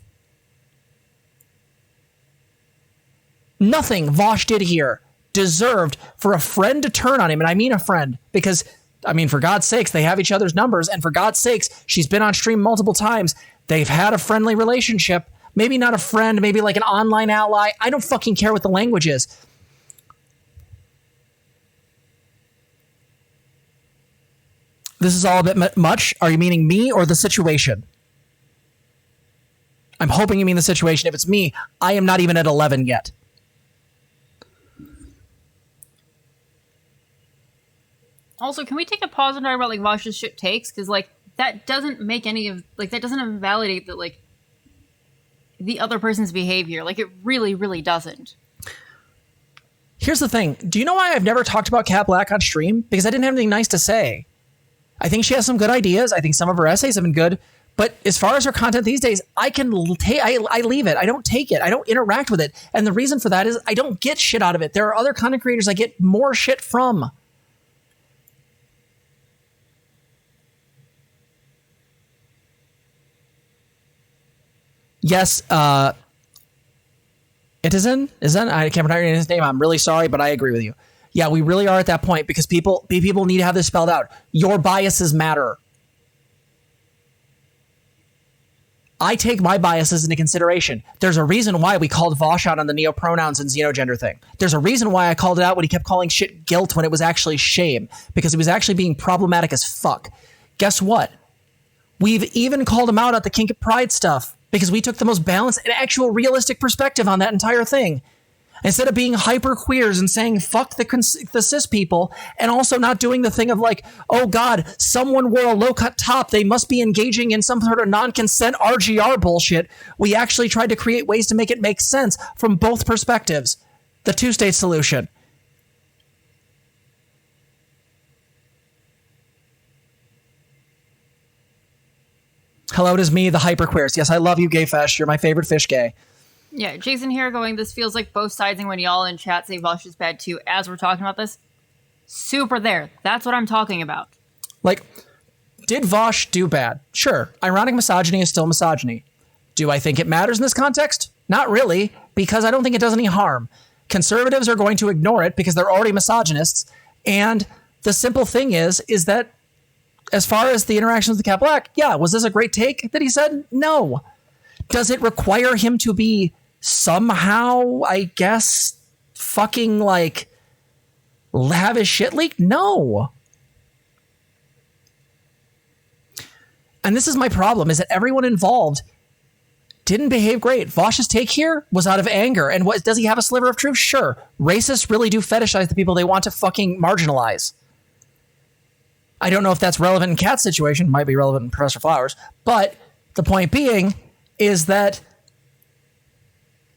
Nothing Vosh did here deserved for a friend to turn on him, and I mean a friend, because, I mean, for God's sakes, they have each other's numbers, and for God's sakes, she's been on stream multiple times. They've had a friendly relationship. Maybe not a friend, maybe like an online ally. I don't fucking care what the language is. This is all a bit much. Are you meaning me or the situation? I'm hoping you mean the situation. If it's me, I am not even at 11 yet. Also, can we take a pause and talk about like Vosh's shit takes? Because like that doesn't make any of like that doesn't invalidate that like the other person's behavior. Like it really, really doesn't. Here's the thing. Do you know why I've never talked about Kat Black on stream? Because I didn't have anything nice to say. I think she has some good ideas. I think some of her essays have been good. But as far as her content these days, I leave it. I don't take it. I don't interact with it. And the reason for that is I don't get shit out of it. There are other content creators I get more shit from. Yes, Itizen? I can't pronounce his name. I'm really sorry, but I agree with you. Yeah, we really are at that point because people need to have this spelled out. Your biases matter. I take my biases into consideration. There's a reason why we called Vosh out on the neopronouns and xenogender thing. There's a reason why I called it out when he kept calling shit guilt when it was actually shame, because he was actually being problematic as fuck. Guess what? We've even called him out at the kink at pride stuff because we took the most balanced and actual realistic perspective on that entire thing. Instead of being hyper queers and saying fuck the cis people, and also not doing the thing of like, oh God, someone wore a low cut top, they must be engaging in some sort of non-consent RGR bullshit. We actually tried to create ways to make it make sense from both perspectives. The two-state solution. Hello, it is me, the hyper queers. Yes, I love you, gay fish. You're my favorite fish gay. Yeah, Jason here going, this feels like both siding when y'all in chat say Vosh is bad too, as we're talking about this. Super there. That's what I'm talking about. Like, did Vosh do bad? Sure. Ironic misogyny is still misogyny. Do I think it matters in this context? Not really, because I don't think it does any harm. Conservatives are going to ignore it because they're already misogynists. And the simple thing is that as far as the interactions with Kat Black, yeah, was this a great take that he said? No. Does it require him to be somehow, I guess, fucking like have his shit leaked? No. And this is my problem, is that everyone involved didn't behave great. Vosh's take here was out of anger. And what, does he have a sliver of truth? Sure. Racists really do fetishize the people they want to fucking marginalize. I don't know if that's relevant in Kat's situation. Might be relevant in Professor Flowers. But the point being is that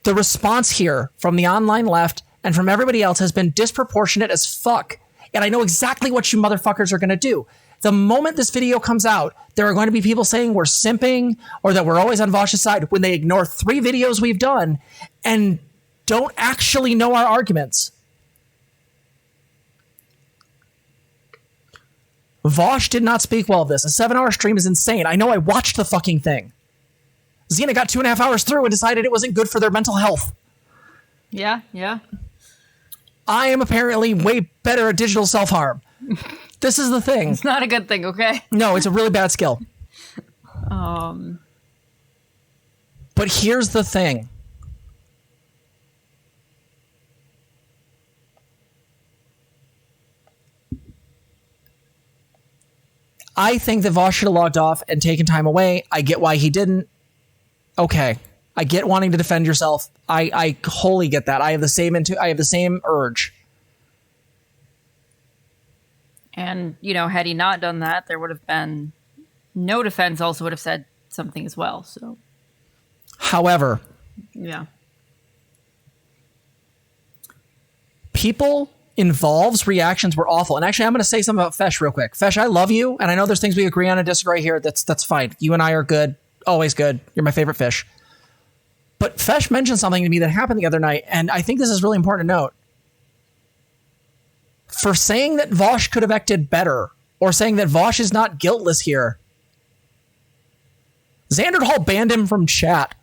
the response here from the online left and from everybody else has been disproportionate as fuck. And I know exactly what you motherfuckers are going to do. The moment this video comes out, there are going to be people saying we're simping or that we're always on Vosh's side when they ignore 3 videos we've done and don't actually know our arguments. Vosh did not speak well of this. A 7-hour stream is insane. I know, I watched the fucking thing. Zena got 2.5 hours through and decided it wasn't good for their mental health. Yeah. I am apparently way better at digital self-harm. This is the thing. It's not a good thing, okay? No, it's a really bad skill. But here's the thing. I think that Vosh should have logged off and taken time away. I get why he didn't. Okay. I get wanting to defend yourself. I wholly get that. I have the same urge. And, had he not done that, there would have been no defense, also would have said something as well. So, however, yeah. People involves reactions were awful. And actually, I'm going to say something about Fesh real quick. Fesh, I love you, and I know there's things we agree on and disagree here. That's fine. You and I are good, always good. You're my favorite fish. But Fesh mentioned something to me that happened the other night, and I think this is really important to note. For saying that Vosh could have acted better, or saying that Vosh is not guiltless here, Xander Hall banned him from chat.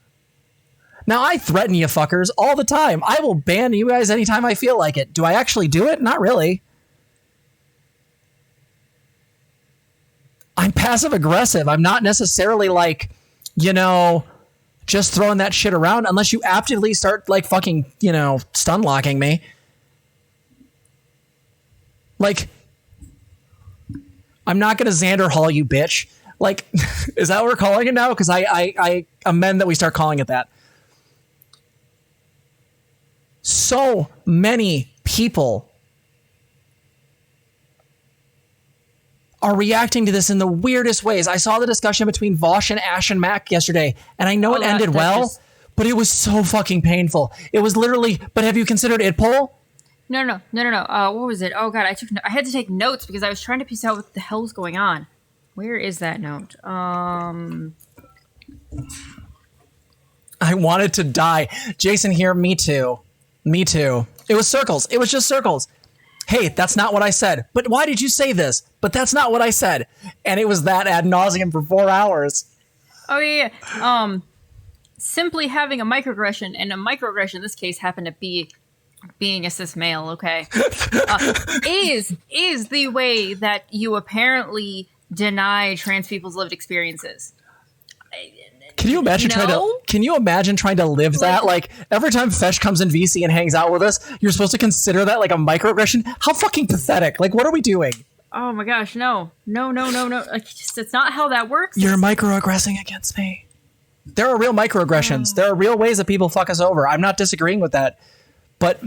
Now, I threaten you fuckers all the time. I will ban you guys anytime I feel like it. Do I actually do it? Not really. I'm passive aggressive. I'm not necessarily like, just throwing that shit around unless you actively start like fucking, stun locking me. Like, I'm not going to Xander Hall you, bitch. Like, is that what we're calling it now? Because I amend that we start calling it that. So many people are reacting to this in the weirdest ways. I saw the discussion between Vosh and Ash and Mac yesterday, and I know it ended well, but it was so fucking painful. It was literally, but have you considered it poll? No. What was it? Oh god, I had to take notes because I was trying to piece out what the hell was going on. Where is that note? I wanted to die. Jason here, me too. Me too. It was circles. It was just circles. Hey, that's not what I said. But why did you say this? But that's not what I said. And it was that ad nauseum for 4 hours. Oh yeah. Simply having a microaggression, and a microaggression in this case happened to be being a cis male, okay, is the way that you apparently deny trans people's lived experiences. Can you imagine trying to live that? Like every time Fesh comes in VC and hangs out with us, you're supposed to consider that like a microaggression? How fucking pathetic. Like, what are we doing? Oh my gosh, no. Like, it's not how that works. You're microaggressing against me. There are real microaggressions. There are real ways that people fuck us over. I'm not disagreeing with that. But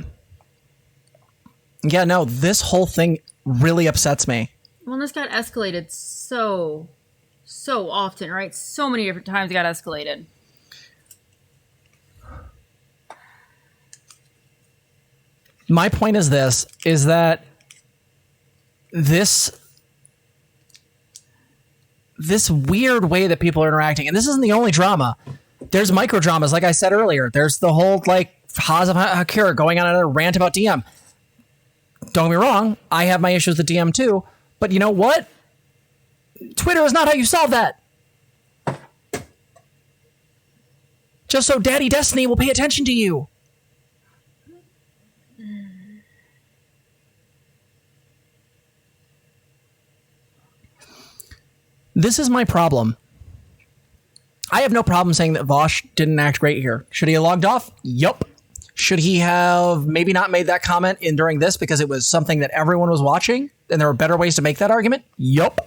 yeah, no, this whole thing really upsets me. Well, this got escalated so often, right? So many different times it got escalated. My point is that this weird way that people are interacting, and this isn't the only drama. There's micro dramas, like I said earlier. There's the whole like Hazem Hakira going on a rant about DM. Don't get me wrong, I have my issues with DM too, but you know what? Twitter is not how you solve that. Just so Daddy Destiny will pay attention to you. This is my problem. I have no problem saying that Vosh didn't act great here. Should he have logged off? Yup. Should he have maybe not made that comment during this because it was something that everyone was watching and there were better ways to make that argument? Yup.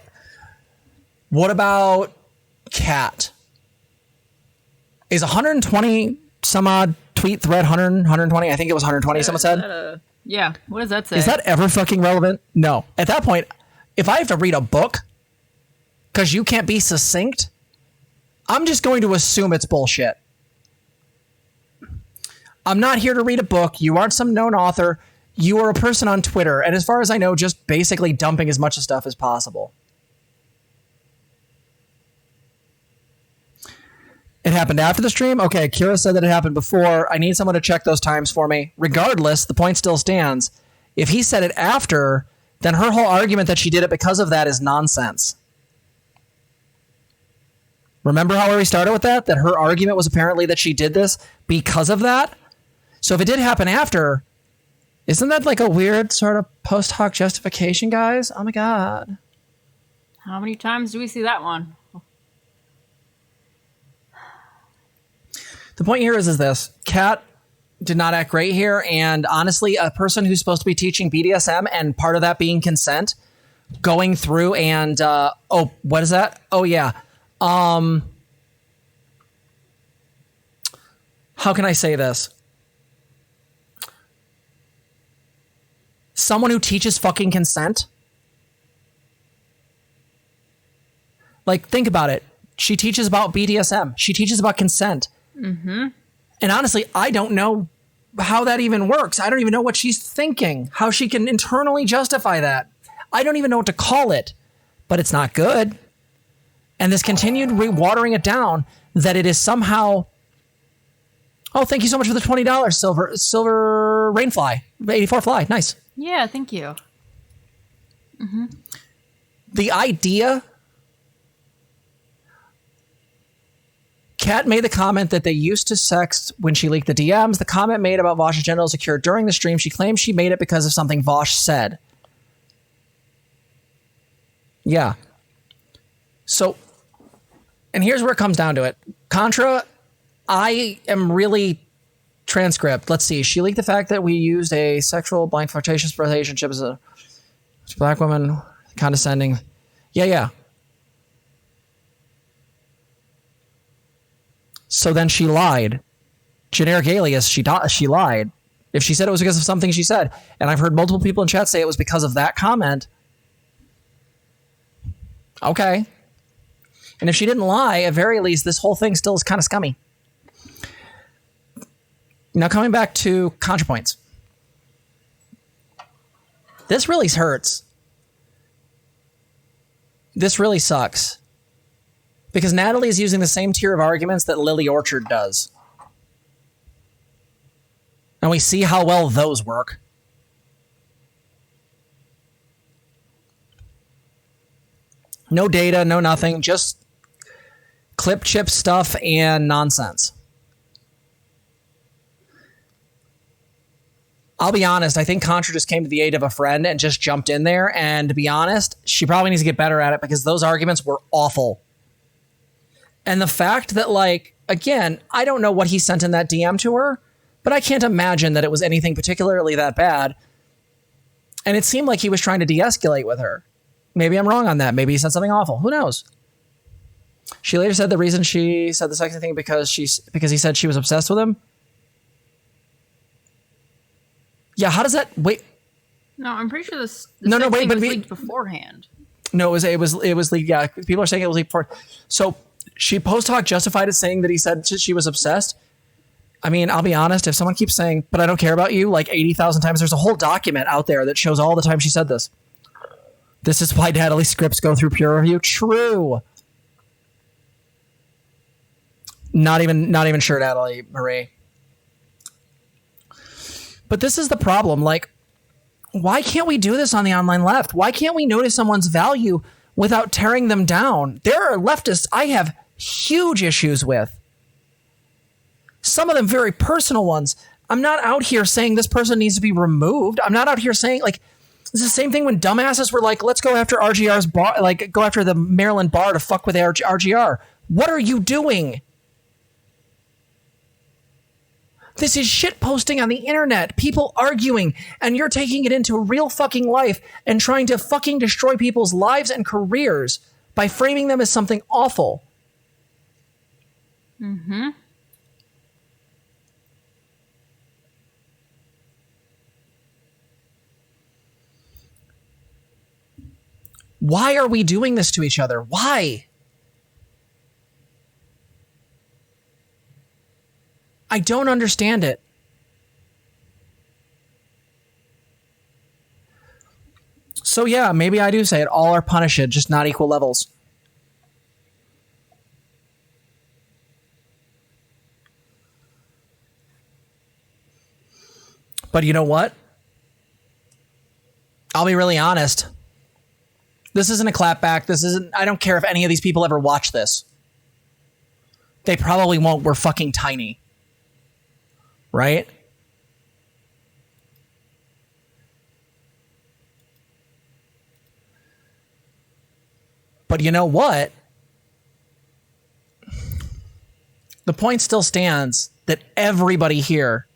What about Cat? Is 120 some odd tweet thread 120? I think it was 120, someone said. Yeah, what does that say? Is that ever fucking relevant? No. At that point, if I have to read a book because you can't be succinct, I'm just going to assume it's bullshit. I'm not here to read a book. You aren't some known author. You are a person on Twitter. And as far as I know, just basically dumping as much stuff as possible. It happened after the stream? Okay, Kira said that it happened before. I need someone to check those times for me. Regardless, the point still stands. If he said it after, then her whole argument that she did it because of that is nonsense. Remember how we started with that? That her argument was apparently that she did this because of that? So if it did happen after, isn't that like a weird sort of post hoc justification, guys? Oh my God. How many times do we see that one? The point here is this. Kat did not act great here. And honestly, a person who's supposed to be teaching BDSM and part of that being consent, going through and, what is that? Oh, yeah. How can I say this? Someone who teaches fucking consent. Like, think about it. She teaches about BDSM. She teaches about consent. Mm-hmm. And honestly, I don't know how that even works. I don't even know what she's thinking, how she can internally justify that. I don't even know what to call it, but it's not good. And this continued watering it down, that it is somehow, oh, thank you so much for the $20, Silver Rainfly, 84 Fly, nice. Yeah, thank you. The idea, Kat made the comment that they used to sext when she leaked the DMs. The comment made about Vosh's genitals occurred during the stream. She claims she made it because of something Vosh said. Yeah. So, and here's where it comes down to it. Contra, I am really transcript. Let's see. She leaked the fact that we used a sexual blank flirtatious relationship as a black woman, condescending. Yeah. So then she lied. Generic alias, she lied. If she said it was because of something she said, and I've heard multiple people in chat say it was because of that comment. Okay. And if she didn't lie, at very least, this whole thing still is kind of scummy. Now, coming back to ContraPoints. This really hurts. This really sucks. Because Natalie is using the same tier of arguments that Lily Orchard does. And we see how well those work. No data, no nothing, just clip chip stuff and nonsense. I'll be honest, I think Contra just came to the aid of a friend and just jumped in there. And to be honest, she probably needs to get better at it because those arguments were awful. And the fact that, like, again, I don't know what he sent in that DM to her, but I can't imagine that it was anything particularly that bad. And it seemed like he was trying to de-escalate with her. Maybe I'm wrong on that. Maybe he said something awful. Who knows? She later said the reason she said the sexy thing because he said she was obsessed with him. Yeah, how does that wait? No, I'm pretty sure this wait, thing but was leaked beforehand. No, it was leaked. Yeah, people are saying it was leaked before. So she post hoc justified it, saying that he said she was obsessed. I mean, I'll be honest. If someone keeps saying, "But I don't care about you," like 80,000 times, there's a whole document out there that shows all the time she said this. This is why Natalie scripts go through peer review. True. Not even sure, Natalie Marie. But this is the problem. Like, why can't we do this on the online left? Why can't we notice someone's value without tearing them down? There are leftists I have huge issues with. Some of them very personal ones. I'm not out here saying this person needs to be removed. I'm not out here saying, like, it's the same thing when dumbasses were like, let's go after RGR's bar, like go after the Maryland bar to fuck with RGR. What are you doing? This is shit posting on the internet, people arguing, and you're taking it into real fucking life and trying to fucking destroy people's lives and careers by framing them as something awful. Mm-hmm. Why are we doing this to each other? Why? I don't understand it. So yeah, maybe I do say it. All are punished, just not equal levels. But you know what? I'll be really honest. This isn't a clapback. I don't care if any of these people ever watch this. They probably won't. We're fucking tiny. Right? But you know what? The point still stands that everybody here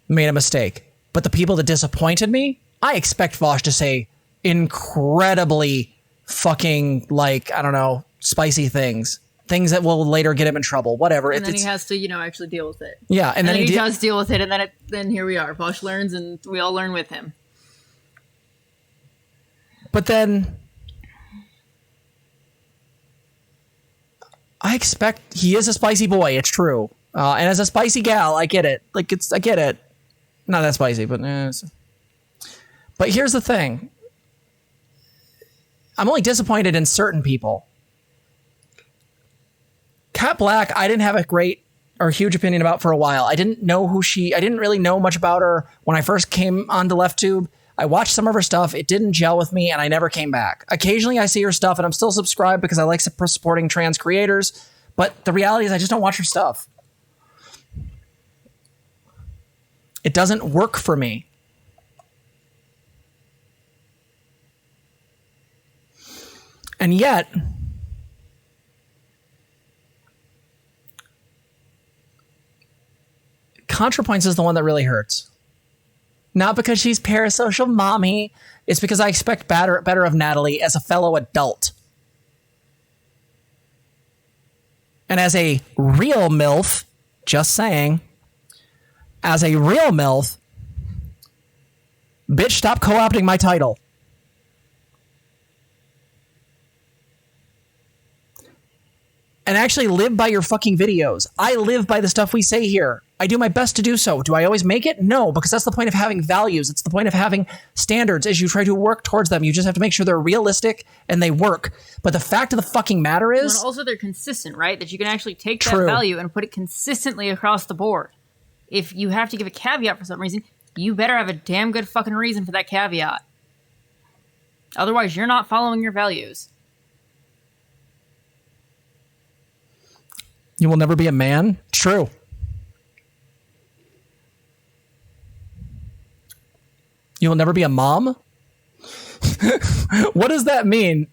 made a mistake. But the people that disappointed me, I expect Vosh to say incredibly fucking, like, I don't know, spicy things that will later get him in trouble, whatever. And then he has to, actually deal with it. Yeah, and then he does deal with it, and then here we are. Vosh learns, and we all learn with him. But then I expect he is a spicy boy. It's true. And as a spicy gal, I get it. I get it. Not that spicy, but but here's the thing. I'm only disappointed in certain people. Kat Black, I didn't have a great or huge opinion about for a while. I didn't really know much about her when I first came onto LeftTube. I watched some of her stuff. It didn't gel with me and I never came back. Occasionally I see her stuff and I'm still subscribed because I like supporting trans creators. But the reality is I just don't watch her stuff. It doesn't work for me. And yet, ContraPoints is the one that really hurts. Not because she's parasocial mommy. It's because I expect better of Natalie as a fellow adult. And as a real MILF, just saying, as a real MILF, bitch, stop co-opting my title. And actually live by your fucking videos. I live by the stuff we say here. I do my best to do so. Do I always make it? No, because that's the point of having values. It's the point of having standards as you try to work towards them. You just have to make sure they're realistic and they work. But the fact of the fucking matter is... And also they're consistent, right? That you can actually take that value and put it consistently across the board. If you have to give a caveat for some reason, you better have a damn good fucking reason for that caveat. Otherwise, you're not following your values. You will never be a man? True. You will never be a mom? What does that mean?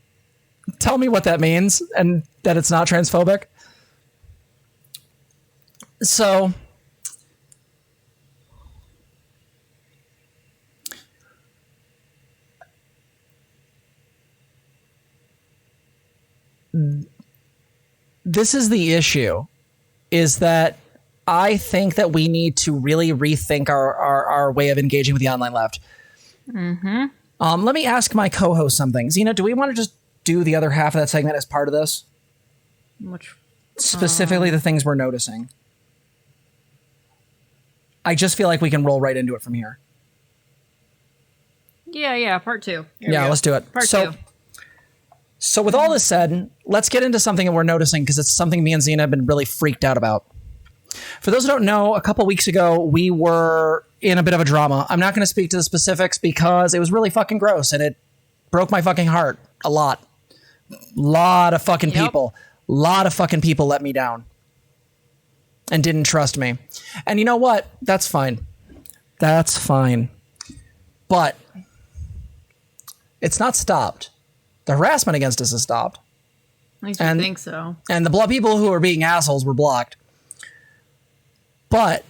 Tell me what that means and that it's not transphobic. So, this is the issue, is that I think that we need to really rethink our way of engaging with the online left. Mm-hmm. Let me ask my co-host something. Zena, do we want to just do the other half of that segment as part of this? Which specifically the things we're noticing. I just feel like we can roll right into it from here. Yeah, part two. Yeah, let's do it. Part two. So with all this said, let's get into something that we're noticing because it's something me and Zena have been really freaked out about. For those who don't know, a couple weeks ago, we were in a bit of a drama. I'm not going to speak to the specifics because it was really fucking gross and it broke my fucking heart a lot. Lot of fucking people. Lot of fucking people let me down and didn't trust me. And you know what? That's fine. That's fine. But it's not stopped. The harassment against us is stopped. At least I think so. And the people who are being assholes were blocked. But,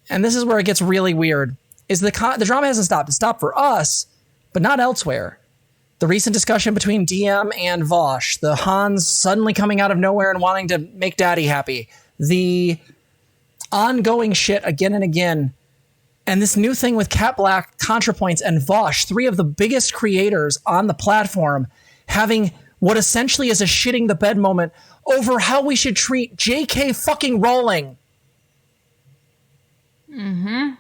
and this is where it gets really weird, is the drama hasn't stopped. It stopped for us, but not elsewhere. The recent discussion between DM and Vosh, the Hans suddenly coming out of nowhere and wanting to make daddy happy, the ongoing shit again and again, and this new thing with Kat Black, ContraPoints, and Vosh, three of the biggest creators on the platform, having what essentially is a shitting the bed moment over how we should treat JK fucking Rowling. Mm-hmm.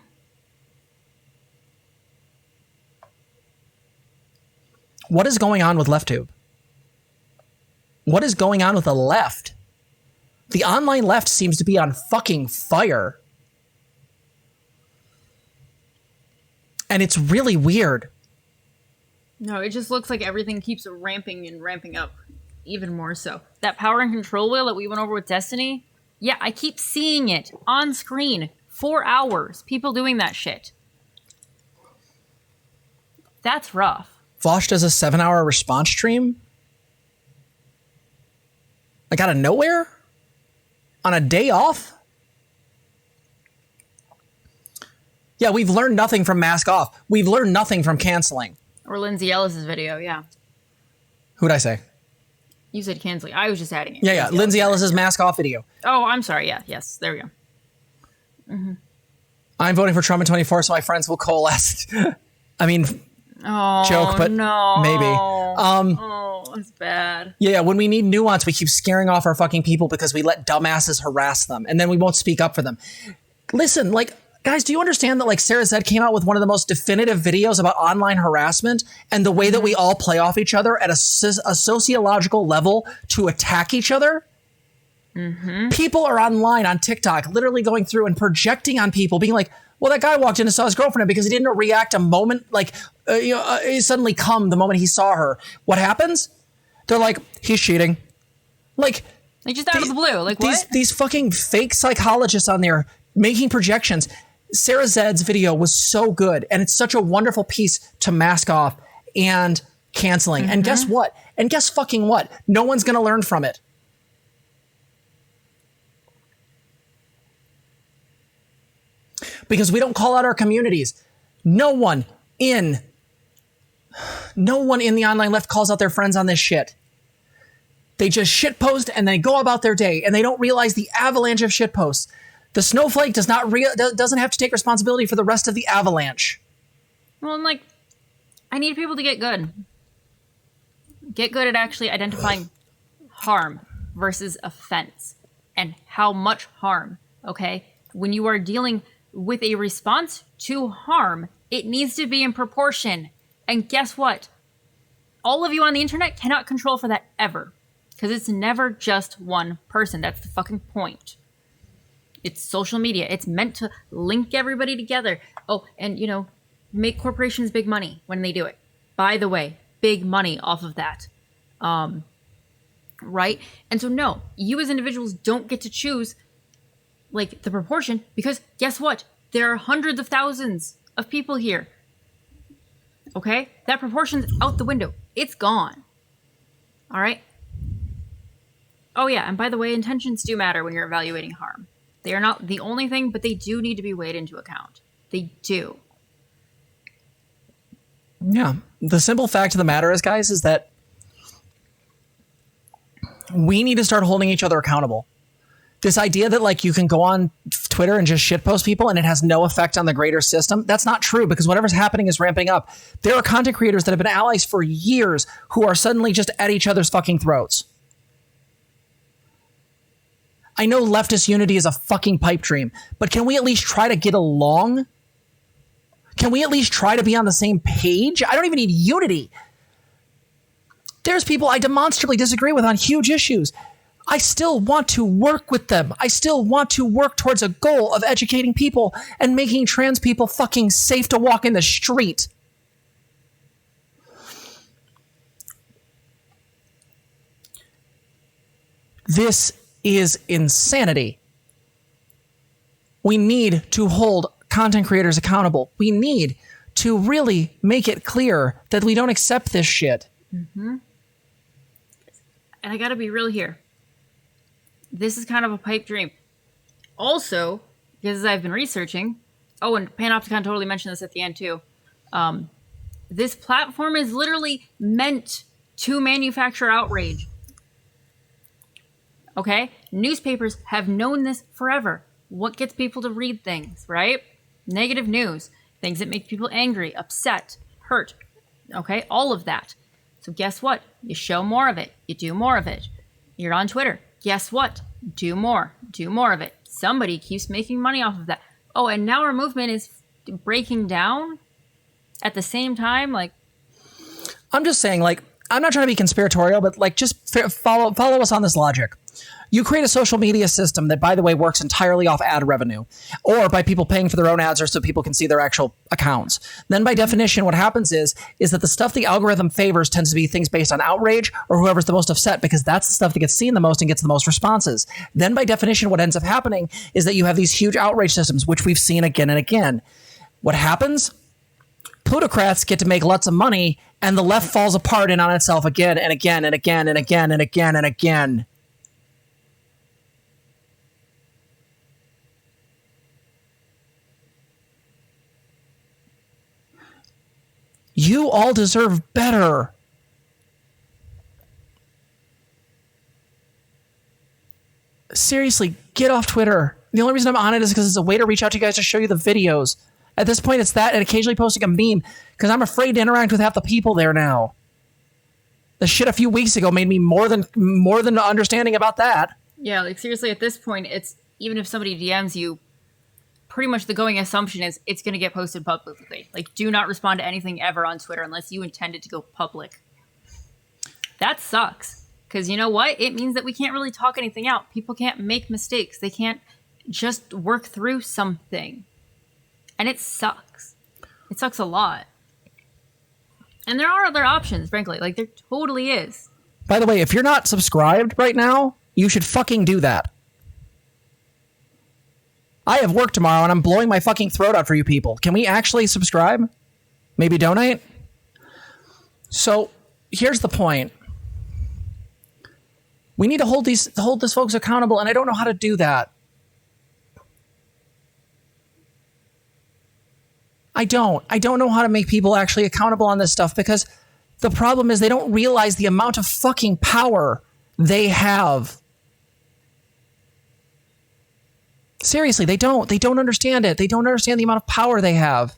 What is going on with LeftTube? What is going on with the left? The online left seems to be on fucking fire. And it's really weird. No, it just looks like everything keeps ramping and ramping up even more so. That power and control wheel that we went over with Destiny, yeah, I keep seeing it on screen. 4 hours. People doing that shit. That's rough. Vosh does a 7-hour response stream? Like out of nowhere? On a day off? Yeah, we've learned nothing from Mask Off. We've learned nothing from canceling. Or Lindsay Ellis's video, yeah. Who'd I say? You said canceling. I was just adding it. Yeah. Lindsay Ellis's Mask Off video. Oh, I'm sorry. Yeah, yes. There we go. Mm-hmm. I'm voting for Trump in 24 so my friends will coalesce. I mean, joke, but maybe. was bad. Yeah, when we need nuance, we keep scaring off our fucking people because we let dumbasses harass them, and then we won't speak up for them. Listen, like, guys, do you understand that, like, Sarah Zed came out with one of the most definitive videos about online harassment and the way that we all play off each other at a sociological level to attack each other? Mm-hmm. People are online on TikTok literally going through and projecting on people, being like, well, that guy walked in and saw his girlfriend because he didn't react a moment, like, he suddenly come the moment he saw her. What happens? They're like, he's cheating. Like just out of the blue. Like, what? These fucking fake psychologists on there making projections. Sarah Zed's video was so good, and it's such a wonderful piece to mask off and canceling. Mm-hmm. And guess what? And guess fucking what? No one's going to learn from it. Because we don't call out our communities. No one in the online left calls out their friends on this shit. They just shitpost and they go about their day, and they don't realize the avalanche of shitposts. The snowflake doesn't have to take responsibility for the rest of the avalanche. Well, I'm like, I need people to get good. Get good at actually identifying harm versus offense and how much harm, okay? When you are dealing with a response to harm, it needs to be in proportion. And guess what? All of you on the internet cannot control for that ever. Because it's never just one person. That's the fucking point. It's social media. It's meant to link everybody together. Oh, and, make corporations big money when they do it. By the way, big money off of that. Right? And so, no, you as individuals don't get to choose, like, the proportion, because guess what? There are hundreds of thousands of people here. Okay? That proportion's out the window. It's gone. All right? Oh, yeah, and by the way, intentions do matter when you're evaluating harm. They are not the only thing, but they do need to be weighed into account. They do. Yeah. The simple fact of the matter is, guys, is that we need to start holding each other accountable. This idea that, like, you can go on Twitter and just shitpost people and it has no effect on the greater system, that's not true, because whatever's happening is ramping up. There are content creators that have been allies for years who are suddenly just at each other's fucking throats. I know leftist unity is a fucking pipe dream, but can we at least try to get along? Can we at least try to be on the same page? I don't even need unity. There's people I demonstrably disagree with on huge issues. I still want to work with them. I still want to work towards a goal of educating people and making trans people fucking safe to walk in the street. This is insanity. We need to hold content creators accountable. We need to really make it clear that we don't accept this shit. Mm-hmm. And I gotta be real here. This is kind of a pipe dream. Also, because as I've been researching, and Panopticon totally mentioned this at the end too, this platform is literally meant to manufacture outrage. Okay? Newspapers have known this forever. What gets people to read things, right? Negative news. Things that make people angry, upset, hurt. Okay? All of that. So guess what? You show more of it. You do more of it. You're on Twitter. Guess what? Do more. Do more of it. Somebody keeps making money off of that. Oh, and now our movement is breaking down at the same time. Like, I'm just saying, like, I'm not trying to be conspiratorial, but, like, just follow us on this logic. You create a social media system that, by the way, works entirely off ad revenue, or by people paying for their own ads or so people can see their actual accounts. Then by definition, what happens is that the stuff the algorithm favors tends to be things based on outrage or whoever's the most upset, because that's the stuff that gets seen the most and gets the most responses. Then by definition, what ends up happening is that you have these huge outrage systems, which we've seen again and again. What happens? Plutocrats get to make lots of money, and the left falls apart in on itself again and again and again and again and again and again. You all deserve better. Seriously, get off Twitter. The only reason I'm on it is because it's a way to reach out to you guys to show you the videos. At this point, it's that and occasionally posting a meme because I'm afraid to interact with half the people there now. The shit a few weeks ago made me more than understanding about that. Yeah, like seriously, at this point, it's even if somebody DMs you, pretty much the going assumption is it's going to get posted publicly. Like, do not respond to anything ever on Twitter unless you intend it to go public. That sucks. Because you know what? It means that we can't really talk anything out. People can't make mistakes. They can't just work through something. And it sucks. It sucks a lot. And there are other options, frankly. Like, there totally is. By the way, if you're not subscribed right now, you should fucking do that. I have work tomorrow and I'm blowing my fucking throat out for you people. Can we actually subscribe? Maybe donate? So here's the point. We need to hold these folks accountable, and I don't know how to do that. I don't know how to make people actually accountable on this stuff, because the problem is they don't realize the amount of fucking power they have. Seriously, they don't understand it. They don't understand the amount of power they have.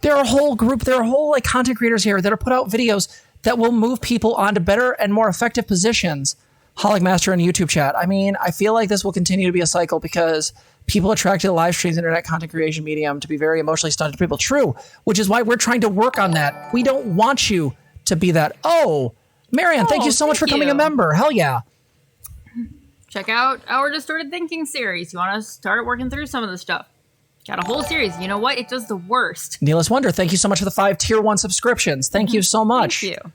There are a whole like content creators here that are put out videos that will move people onto better and more effective positions. Holic Master in YouTube chat. I mean, I feel like this will continue to be a cycle because people attracted to live streams, internet content creation medium to be very emotionally stunted people. True, which is why we're trying to work on that. We don't want you to be that. Oh, Marianne, thank you so much for becoming a member. Hell yeah. Check out our Distorted Thinking series. You want to start working through some of the stuff. Got a whole series. You know what? It does the worst. Neelis Wonder, thank you so much for the 5 tier 1 subscriptions. Thank you so much. Thank you.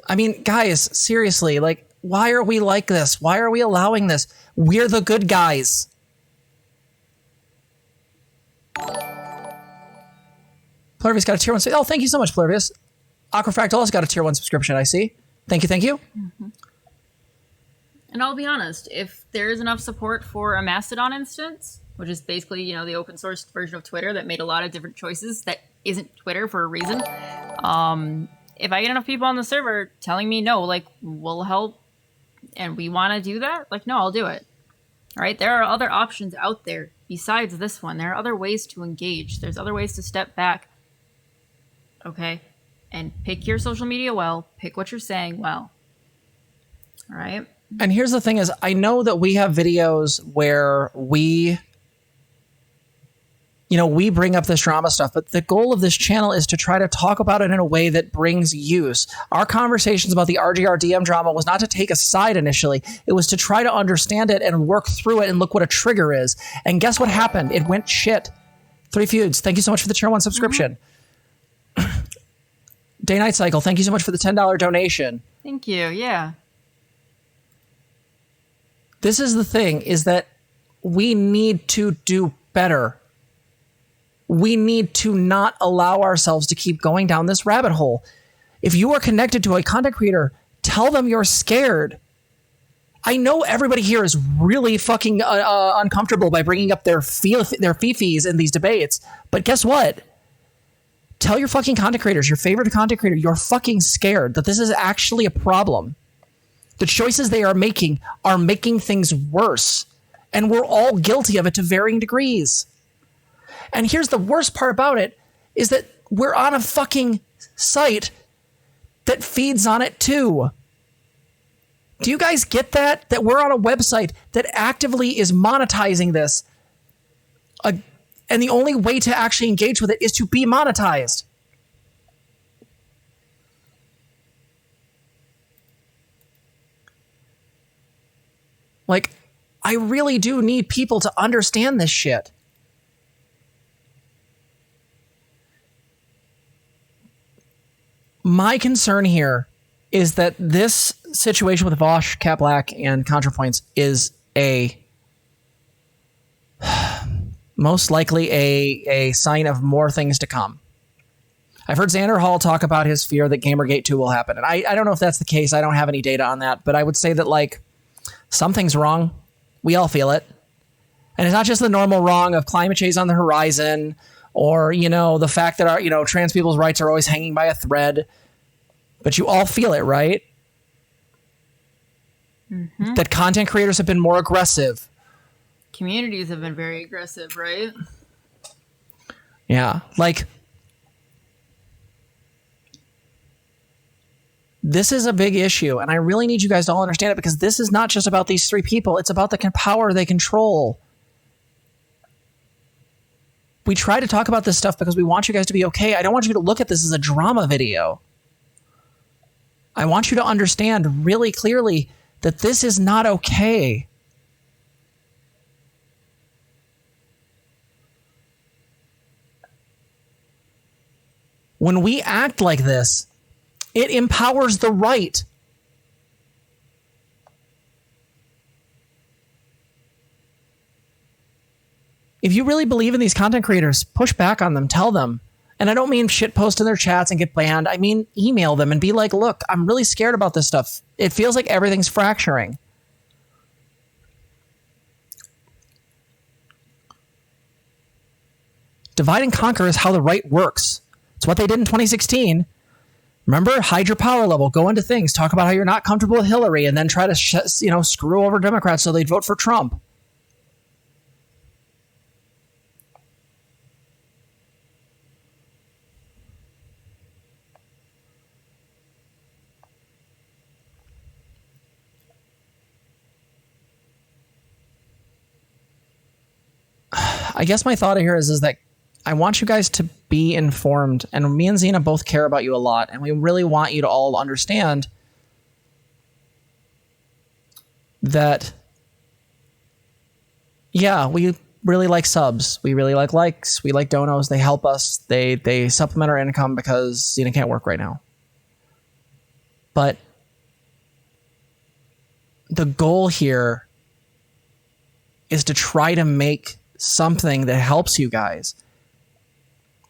I mean, guys, seriously, like, why are we like this? Why are we allowing this? We're the good guys. Plurvius got a tier 1. Oh, thank you so much, Plurvius. Aquafractal also got a tier 1 subscription, I see. Thank you, thank you. Mm-hmm. And I'll be honest, if there is enough support for a Mastodon instance, which is basically, you know, the open source version of Twitter that made a lot of different choices that isn't Twitter for a reason, if I get enough people on the server telling me, no, like, we'll help and we want to do that, like, no, I'll do it. All right? There are other options out there besides this one. There are other ways to engage. There's other ways to step back. Okay? And pick your social media well. Pick what you're saying well. All right? And here's the thing is, I know that we have videos where we bring up this drama stuff, but the goal of this channel is to try to talk about it in a way that brings use. Our conversations about the RGR DM drama was not to take a side initially. It was to try to understand it and work through it and look what a trigger is. And guess what happened? It went shit. 3 Feuds, thank you so much for the tier 1 subscription. Mm-hmm. Day Night Cycle, thank you so much for the $10 donation. Thank you, yeah. This is the thing, is that we need to do better. We need to not allow ourselves to keep going down this rabbit hole. If you are connected to a content creator, tell them you're scared. I know everybody here is really fucking uncomfortable by bringing up their fifis in these debates, but guess what? Tell your fucking content creators, your favorite content creator, you're fucking scared that this is actually a problem. The choices they are making things worse. And we're all guilty of it to varying degrees. And here's the worst part about it, is that we're on a fucking site that feeds on it too. Do you guys get that? That we're on a website that actively is monetizing this. And the only way to actually engage with it is to be monetized. Like, I really do need people to understand this shit. My concern here is that this situation with Vosh, Cat Black, and ContraPoints is most likely a sign of more things to come. I've heard Xander Hall talk about his fear that Gamergate 2 will happen. And I don't know if that's the case. I don't have any data on that. But I would say that, like, something's wrong. We all feel it. And it's not just the normal wrong of climate change on the horizon, or, you know, the fact that our, trans people's rights are always hanging by a thread. But you all feel it, right? Mm-hmm. That content creators have been more aggressive. Communities have been very aggressive, right? Yeah. Like, this is a big issue, and I really need you guys to all understand it, because this is not just about these 3 people. It's about the power they control. We try to talk about this stuff because we want you guys to be okay. I don't want you to look at this as a drama video. I want you to understand really clearly that this is not okay. When we act like this, it empowers the right. If you really believe in these content creators, push back on them, tell them. And I don't mean shit post in their chats and get banned. I mean email them and be like, look, I'm really scared about this stuff. It feels like everything's fracturing. Divide and conquer is how the right works. It's what they did in 2016. Remember, hide your power level, go into things, talk about how you're not comfortable with Hillary, and then try to screw over Democrats so they'd vote for Trump. I guess my thought here is that I want you guys to be informed, and me and Zena both care about you a lot, and we really want you to all understand that, yeah, we really like subs. We really like likes. We like donos. They help us. They supplement our income because Zena can't work right now. But the goal here is to try to make something that helps you guys.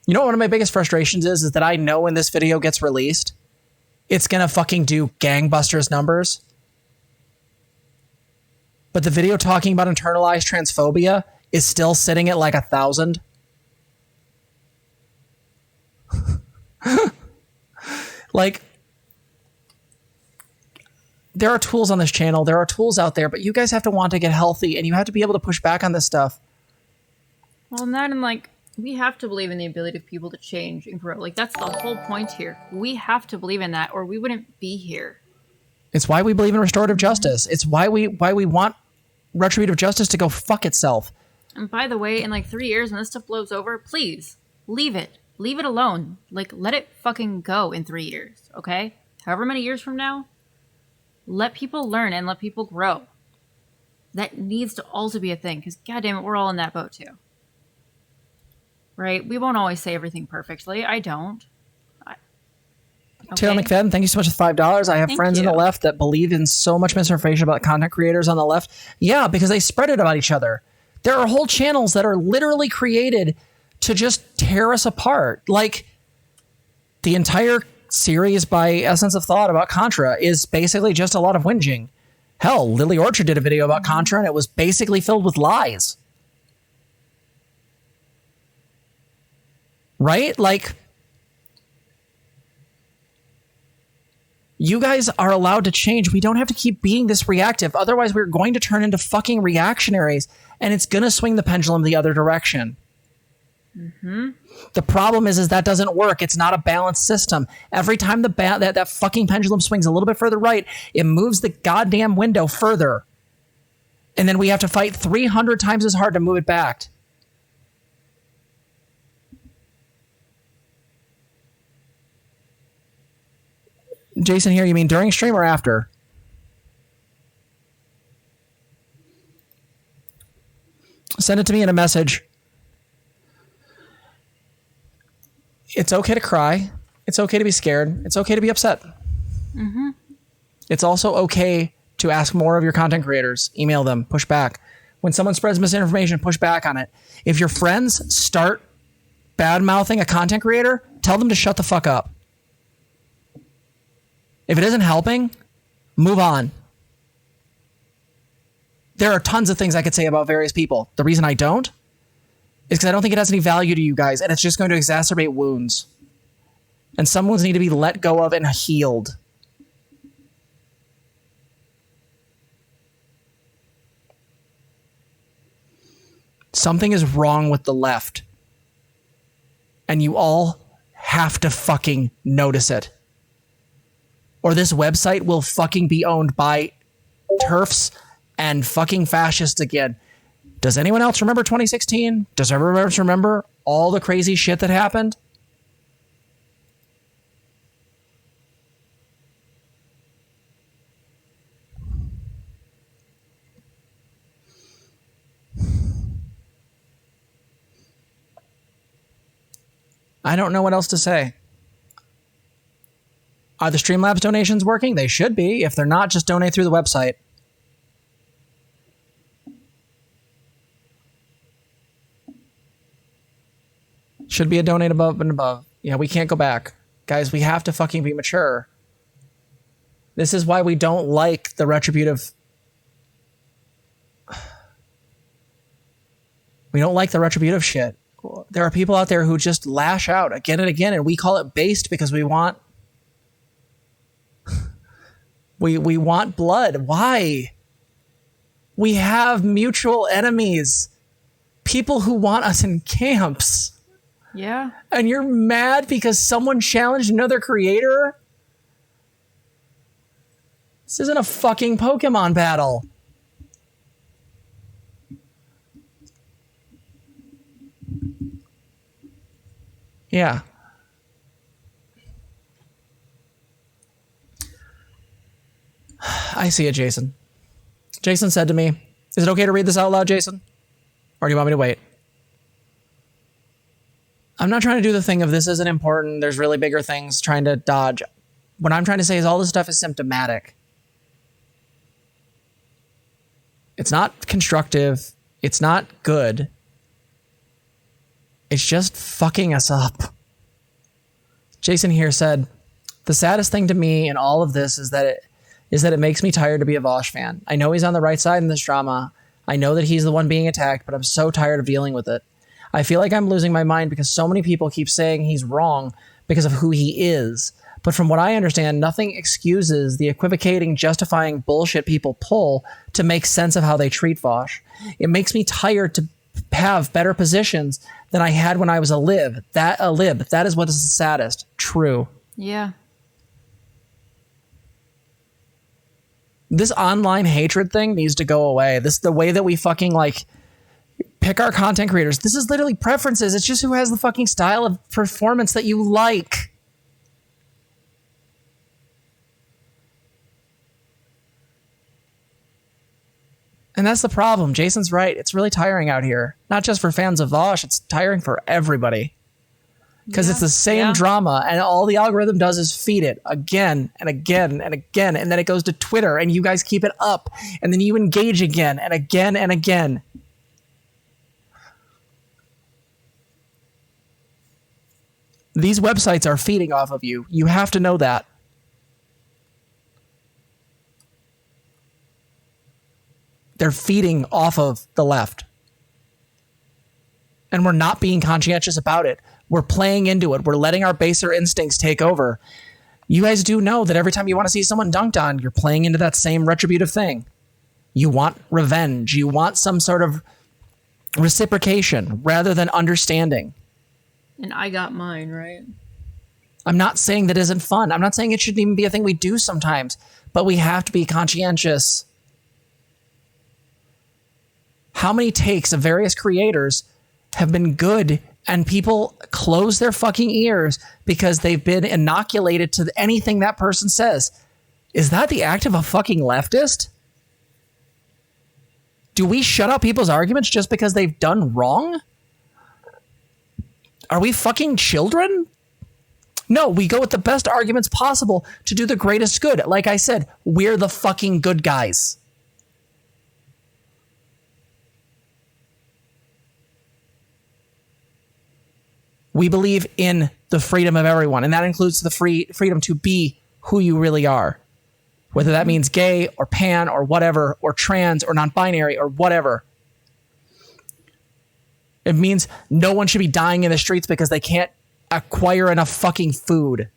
You know what one of my biggest frustrations is that I know when this video gets released, it's going to fucking do gangbusters numbers. But the video talking about internalized transphobia is still sitting at like 1,000. Like, there are tools on this channel. There are tools out there, but you guys have to want to get healthy, and you have to be able to push back on this stuff. Well, and that, and like, we have to believe in the ability of people to change and grow. Like, that's the whole point here. We have to believe in that, or we wouldn't be here. It's why we believe in restorative justice. It's why we want retributive justice to go fuck itself. And by the way, in like 3 years when this stuff blows over, please leave it. Leave it alone. Like, let it fucking go in 3 years, okay? However many years from now, let people learn and let people grow. That needs to also be a thing, because goddamn it, we're all in that boat too. Right? We won't always say everything perfectly. I don't. Okay. Taylor McFadden, thank you so much for $5. I have friends on the left that believe in so much misinformation about content creators on the left. Yeah, because they spread it about each other. There are whole channels that are literally created to just tear us apart. Like, the entire series by Essence of Thought about Contra is basically just a lot of whinging. Hell, Lily Orchard did a video about Contra, and it was basically filled with lies. Right? Like, you guys are allowed to change. We don't have to keep being this reactive. Otherwise, we're going to turn into fucking reactionaries, and it's going to swing the pendulum the other direction. Mm-hmm. The problem is that doesn't work. It's not a balanced system. Every time that fucking pendulum swings a little bit further right, it moves the goddamn window further. And then we have to fight 300 times as hard to move it back. Jason here, you mean during stream or after? Send it to me in a message. It's okay to cry. It's okay to be scared. It's okay to be upset. Mm-hmm. It's also okay to ask more of your content creators. Email them. Push back. When someone spreads misinformation, push back on it. If your friends start bad-mouthing a content creator, tell them to shut the fuck up. If it isn't helping, move on. There are tons of things I could say about various people. The reason I don't is because I don't think it has any value to you guys, and it's just going to exacerbate wounds. And some wounds need to be let go of and healed. Something is wrong with the left. And you all have to fucking notice it. Or this website will fucking be owned by TERFs and fucking fascists again. Does anyone else remember 2016? Does everyone else remember all the crazy shit that happened? I don't know what else to say. Are the Streamlabs donations working? They should be. If they're not, just donate through the website. Should be a donate above and above. Yeah, we can't go back. Guys, we have to fucking be mature. This is why we don't like the retributive... We don't like the retributive shit. There are people out there who just lash out again and again, and we call it based because we want... we want blood. Why? We have mutual enemies. People who want us in camps. Yeah. And you're mad because someone challenged another creator? This isn't a fucking Pokemon battle. Yeah. I see it, Jason. Jason said to me, is it okay to read this out loud, Jason? Or do you want me to wait? I'm not trying to do the thing of this isn't important, there's really bigger things trying to dodge. What I'm trying to say is all this stuff is symptomatic. It's not constructive. It's not good. It's just fucking us up. Jason here said, the saddest thing to me in all of this is that it makes me tired to be a Vosh fan. I know he's on the right side in this drama. I know that he's the one being attacked, but I'm so tired of dealing with it. I feel like I'm losing my mind because so many people keep saying he's wrong because of who he is. But from what I understand, nothing excuses the equivocating, justifying bullshit people pull to make sense of how they treat Vosh. It makes me tired to have better positions than I had when I was a lib. That is what is the saddest. True. Yeah. This online hatred thing needs to go away. This the way that we fucking like pick our content creators. This is literally preferences. It's just who has the fucking style of performance that you like. And that's the problem. Jason's right. It's really tiring out here. Not just for fans of Vosh. It's tiring for everybody. Because it's the same drama. And all the algorithm does is feed it again and again and again. And then it goes to Twitter. And you guys keep it up. And then you engage again and again and again. These websites are feeding off of you. You have to know that. They're feeding off of the left. And we're not being conscientious about it. We're playing into it. We're letting our baser instincts take over. You guys do know that every time you want to see someone dunked on, you're playing into that same retributive thing. You want revenge. You want some sort of reciprocation rather than understanding. And I got mine, right? I'm not saying that isn't fun. I'm not saying it shouldn't even be a thing we do sometimes, but we have to be conscientious. How many takes of various creators have been good and people close their fucking ears because they've been inoculated to anything that person says? Is that the act of a fucking leftist? Do we shut out people's arguments just because they've done wrong? Are we fucking children? No, we go with the best arguments possible to do the greatest good. Like I said, we're the fucking good guys. We believe in the freedom of everyone, and that includes the freedom to be who you really are. Whether that means gay or pan or whatever, or trans or non-binary or whatever. It means no one should be dying in the streets because they can't acquire enough fucking food.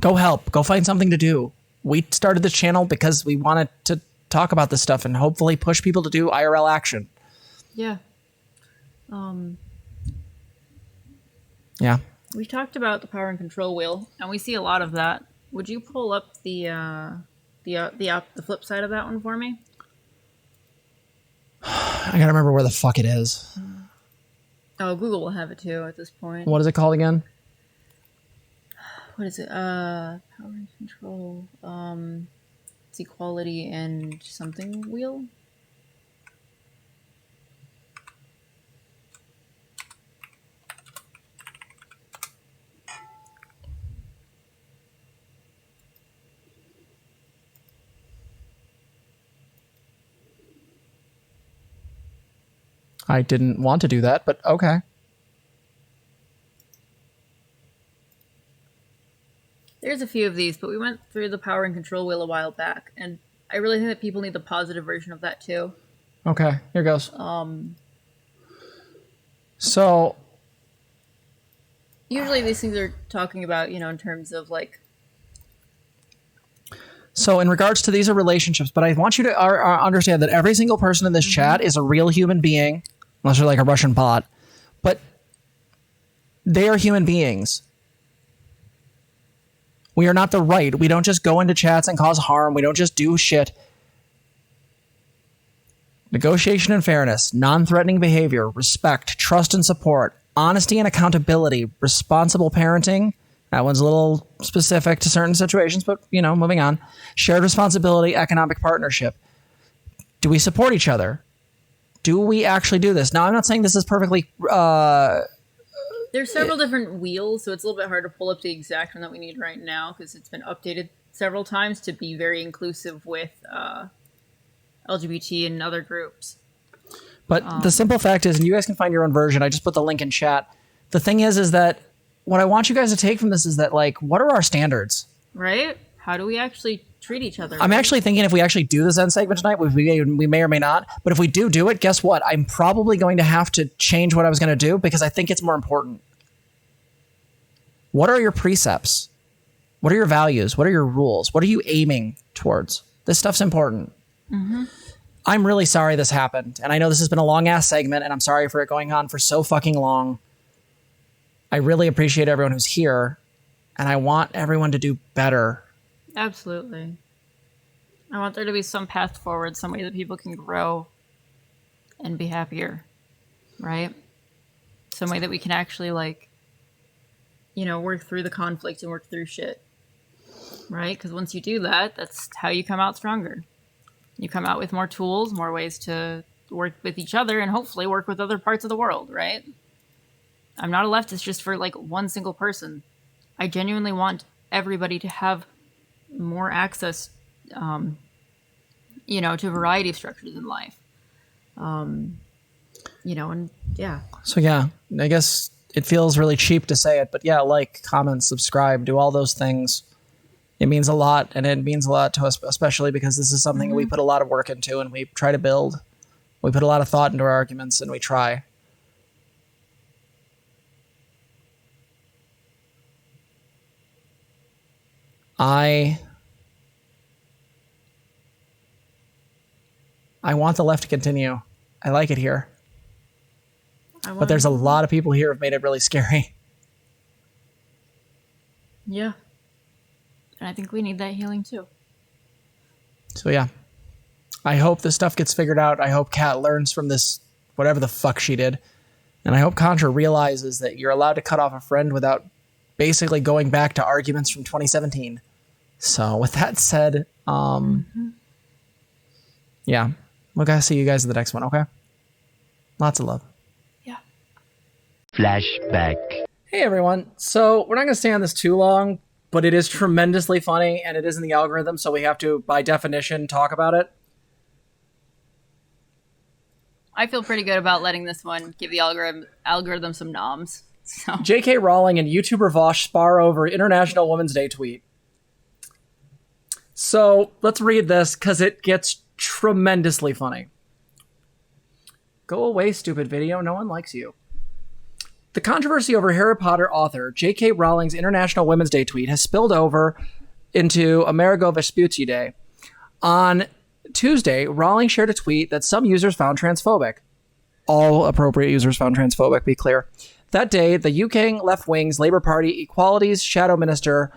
Go help. Go find something to do. We started this channel because we wanted to talk about this stuff and hopefully push people to do IRL action. Yeah. Yeah. We talked about the power and control wheel, and we see a lot of that. Would you pull up the flip side of that one for me? I gotta remember where the fuck it is. Oh, Google will have it too at this point. What is it called again? What is it? Power and control. It's equality and something wheel. I didn't want to do that, but okay. There's a few of these, but we went through the power and control wheel a while back, and I really think that people need the positive version of that too. Okay, here goes. So usually these things are talking about, in terms of like. So in regards to these are relationships, but I want you to understand that every single person in this chat is a real human being, unless you're like a Russian bot, but they are human beings. We are not the right. We don't just go into chats and cause harm. We don't just do shit. Negotiation and fairness, non-threatening behavior, respect, trust and support, honesty and accountability, responsible parenting. That one's a little specific to certain situations, but, moving on. Shared responsibility, economic partnership. Do we support each other? Do we actually do this? Now, I'm not saying this is perfectly... There's several different wheels, so it's a little bit hard to pull up the exact one that we need right now because it's been updated several times to be very inclusive with LGBT and other groups. But the simple fact is, and you guys can find your own version, I just put the link in chat. The thing is that what I want you guys to take from this is that, like, what are our standards? Right? How do we actually treat each other? I'm actually thinking if we actually do this end segment tonight, we may or may not, but if we do it, guess what? I'm probably going to have to change what I was going to do because I think it's more important. What are your precepts? What are your values? What are your rules? What are you aiming towards? This stuff's important. Mm-hmm. I'm really sorry this happened. And I know this has been a long ass segment and I'm sorry for it going on for so fucking long. I really appreciate everyone who's here, and I want everyone to do better. Absolutely. I want there to be some path forward, some way that people can grow and be happier, right? Some way that we can actually, like, work through the conflict and work through shit, right? Because once you do that, that's how you come out stronger. You come out with more tools, more ways to work with each other, and hopefully work with other parts of the world, right? I'm not a leftist just for like one single person. I genuinely want everybody to have more access, to a variety of structures in life. And yeah. So yeah, I guess it feels really cheap to say it, but yeah, like, comment, subscribe, do all those things. It means a lot, and it means a lot to us, especially because this is something that we put a lot of work into and we try to build. We put a lot of thought into our arguments and we try. I want the left to continue. I like it here. But there's a lot of people here who've made it really scary. Yeah. And I think we need that healing too. So yeah. I hope this stuff gets figured out. I hope Kat learns from this, whatever the fuck she did. And I hope Contra realizes that you're allowed to cut off a friend without basically going back to arguments from 2017. So with that said, yeah, we'll guys see you guys in the next one. Okay. Lots of love. Yeah. Flashback. Hey everyone. So we're not going to stay on this too long, but it is tremendously funny and it is in the algorithm. So we have to, by definition, talk about it. I feel pretty good about letting this one give the algorithm some noms. So. J.K. Rowling and YouTuber Vosh spar over International Women's Day tweet. So let's read this because it gets tremendously funny. Go away, stupid video. No one likes you. The controversy over Harry Potter author J.K. Rowling's International Women's Day tweet has spilled over into Amerigo Vespucci Day. On Tuesday, Rawlings shared a tweet that some users found transphobic. All appropriate users found transphobic, be clear. That day, the UK left wing's Labour Party Equalities Shadow Minister,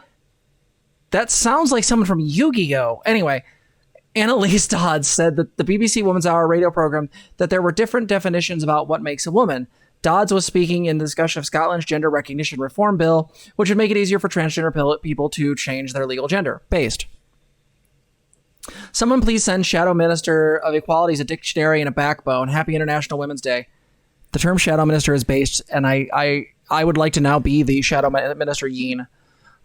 that sounds like someone from Yu-Gi-Oh! Anyway, Annalise Dodds said that the BBC Women's Hour radio program that there were different definitions about what makes a woman. Dodds was speaking in the discussion of Scotland's gender recognition reform bill, which would make it easier for transgender people to change their legal gender. Based. Someone please send Shadow Minister of Equalities a dictionary and a backbone. Happy International Women's Day. The term Shadow Minister is based, and I would like to now be the Shadow Minister Yeen.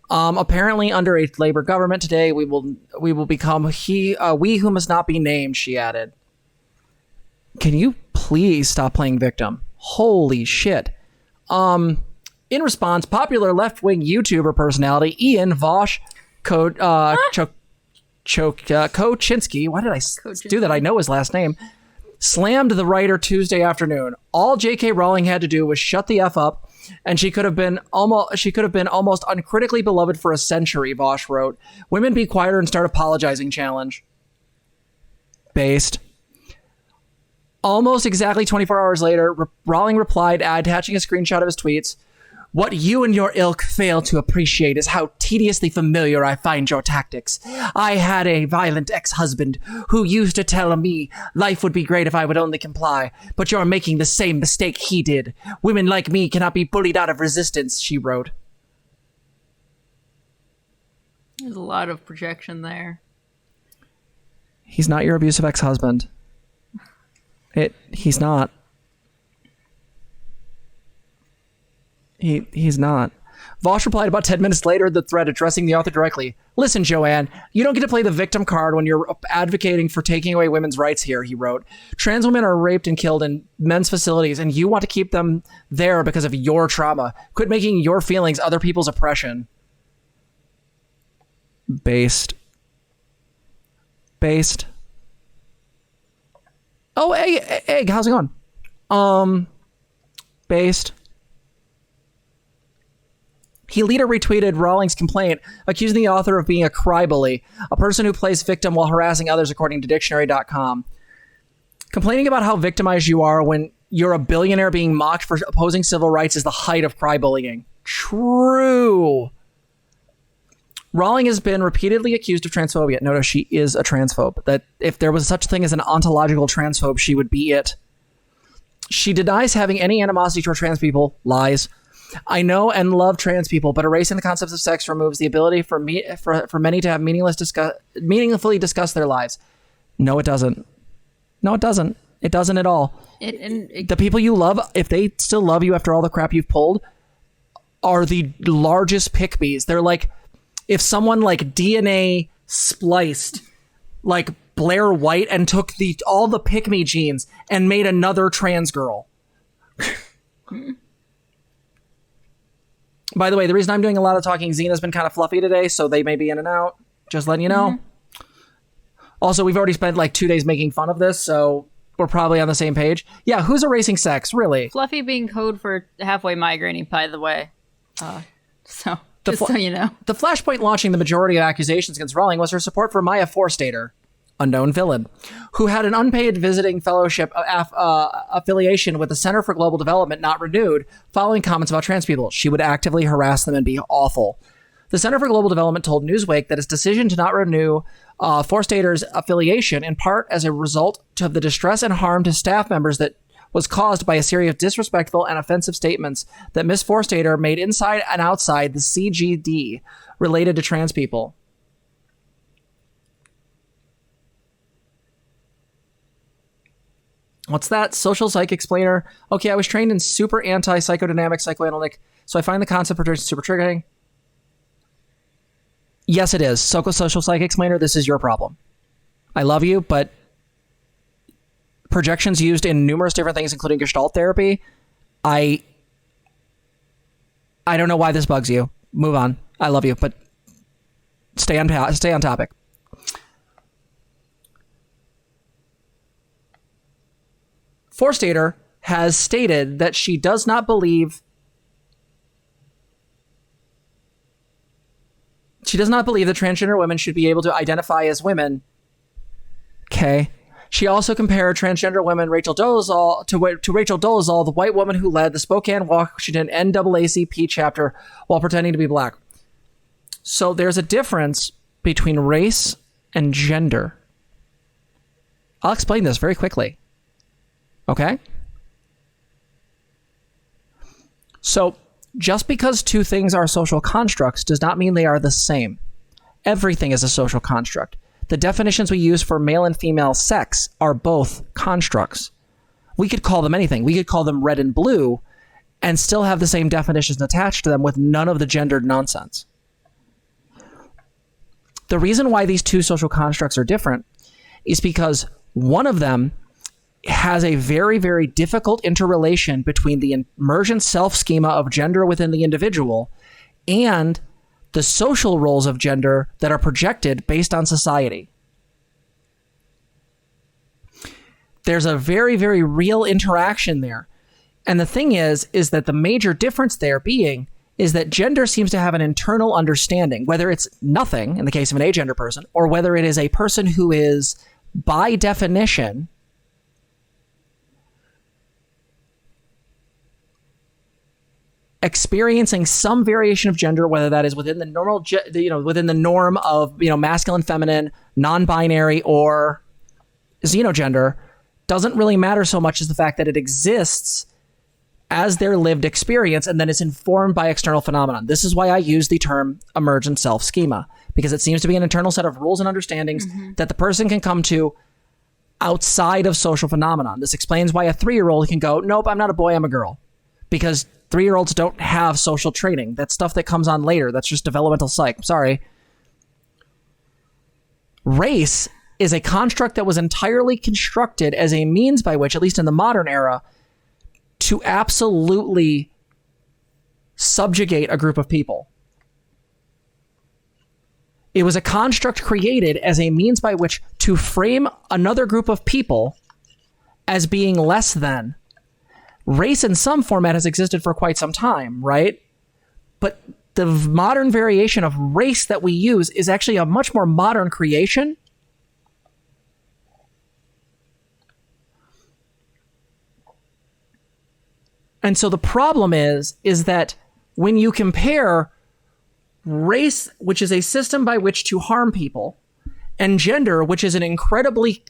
Apparently, under a Labour government today, we will become we who must not be named, she added. Can you please stop playing victim? Holy shit. In response, popular left-wing YouTuber personality Ian Vosh Koczynski, why did I do that? I know his last name. Slammed the writer Tuesday afternoon. All J.K. Rowling had to do was shut the F up, and she could have been almost uncritically beloved for a century, Vosh wrote. Women be quieter and start apologizing challenge. Based. Almost exactly 24 hours later, Rowling replied, attaching a screenshot of his tweets. What you and your ilk fail to appreciate is how tediously familiar I find your tactics. I had a violent ex-husband who used to tell me life would be great if I would only comply, but you're making the same mistake he did. Women like me cannot be bullied out of resistance, she wrote. There's a lot of projection there. He's not your abusive ex-husband. He's not. He's not. Vosh replied about 10 minutes later, the thread addressing the author directly. Listen, Joanne, you don't get to play the victim card when you're advocating for taking away women's rights here, he wrote. Trans women are raped and killed in men's facilities, and you want to keep them there because of your trauma. Quit making your feelings other people's oppression. Based. Oh, Egg, how's it going? Based. He later retweeted Rawlings' complaint, accusing the author of being a crybully, a person who plays victim while harassing others, according to dictionary.com. Complaining about how victimized you are when you're a billionaire being mocked for opposing civil rights is the height of crybullying. True. Rowling has been repeatedly accused of transphobia. Notice she is a transphobe. That if there was such a thing as an ontological transphobe, she would be it. She denies having any animosity toward trans people. Lies. I know and love trans people, but erasing the concepts of sex removes the ability for many to have meaningfully discuss their lives. No, it doesn't. No, it doesn't. It doesn't at all. The people you love, if they still love you after all the crap you've pulled, are the largest pick-me's. They're like, if someone like DNA spliced like Blair White and took all the pick-me genes and made another trans girl. By the way, the reason I'm doing a lot of talking, Zena's been kind of fluffy today, so they may be in and out. Just letting you know. Also, we've already spent like 2 days making fun of this, so we're probably on the same page. Yeah, who's erasing sex, really? Fluffy being code for halfway migrating, by the way. So you know. The flashpoint launching the majority of accusations against Rowling was her support for Maya Forstater, unknown villain, who had an unpaid visiting fellowship affiliation with the Center for Global Development not renewed following comments about trans people. She would actively harass them and be awful. The Center for Global Development told Newsweek that its decision to not renew Forstater's affiliation, in part as a result of the distress and harm to staff members that was caused by a series of disrespectful and offensive statements that Ms. Forstater made inside and outside the CGD related to trans people. What's that? Social psych explainer. Okay, I was trained in super anti-psychodynamic psychoanalytic, so I find the concept of projection super triggering. Yes, it is. Social psych explainer, this is your problem. I love you, but projections used in numerous different things, including Gestalt therapy, I don't know why this bugs you. Move on. I love you, but stay on topic. Forstater has stated that she does not believe that transgender women should be able to identify as women. Okay. She also compared transgender women Rachel Dolezal to Rachel Dolezal, the white woman who led the Spokane, Washington NAACP chapter while pretending to be black. So there's a difference between race and gender. I'll explain this very quickly. Okay? So just because two things are social constructs does not mean they are the same. Everything is a social construct. The definitions we use for male and female sex are both constructs. We could call them anything. We could call them red and blue and still have the same definitions attached to them with none of the gendered nonsense. The reason why these two social constructs are different is because one of them has a very, very difficult interrelation between the emergent self-schema of gender within the individual and the social roles of gender that are projected based on society. There's a very, very real interaction there. And the thing is that the major difference there being is that gender seems to have an internal understanding, whether it's nothing in the case of an agender person, or whether it is a person who is, by definition, experiencing some variation of gender, whether that is within the normal, within the norm of, masculine, feminine, non-binary, or xenogender, doesn't really matter so much as the fact that it exists as their lived experience and then is informed by external phenomenon. This is why I use the term emergent self-schema, because it seems to be an internal set of rules and understandings that the person can come to outside of social phenomenon. This explains why a 3-year-old can go, nope, I'm not a boy, I'm a girl. Because 3-year-olds don't have social training. That's stuff that comes on later. That's just developmental psych. I'm sorry. Race is a construct that was entirely constructed as a means by which, at least in the modern era, to absolutely subjugate a group of people. It was a construct created as a means by which to frame another group of people as being less than. Race in some format has existed for quite some time, right? But the modern variation of race that we use is actually a much more modern creation. And so the problem is that when you compare race, which is a system by which to harm people, and gender, which is an incredibly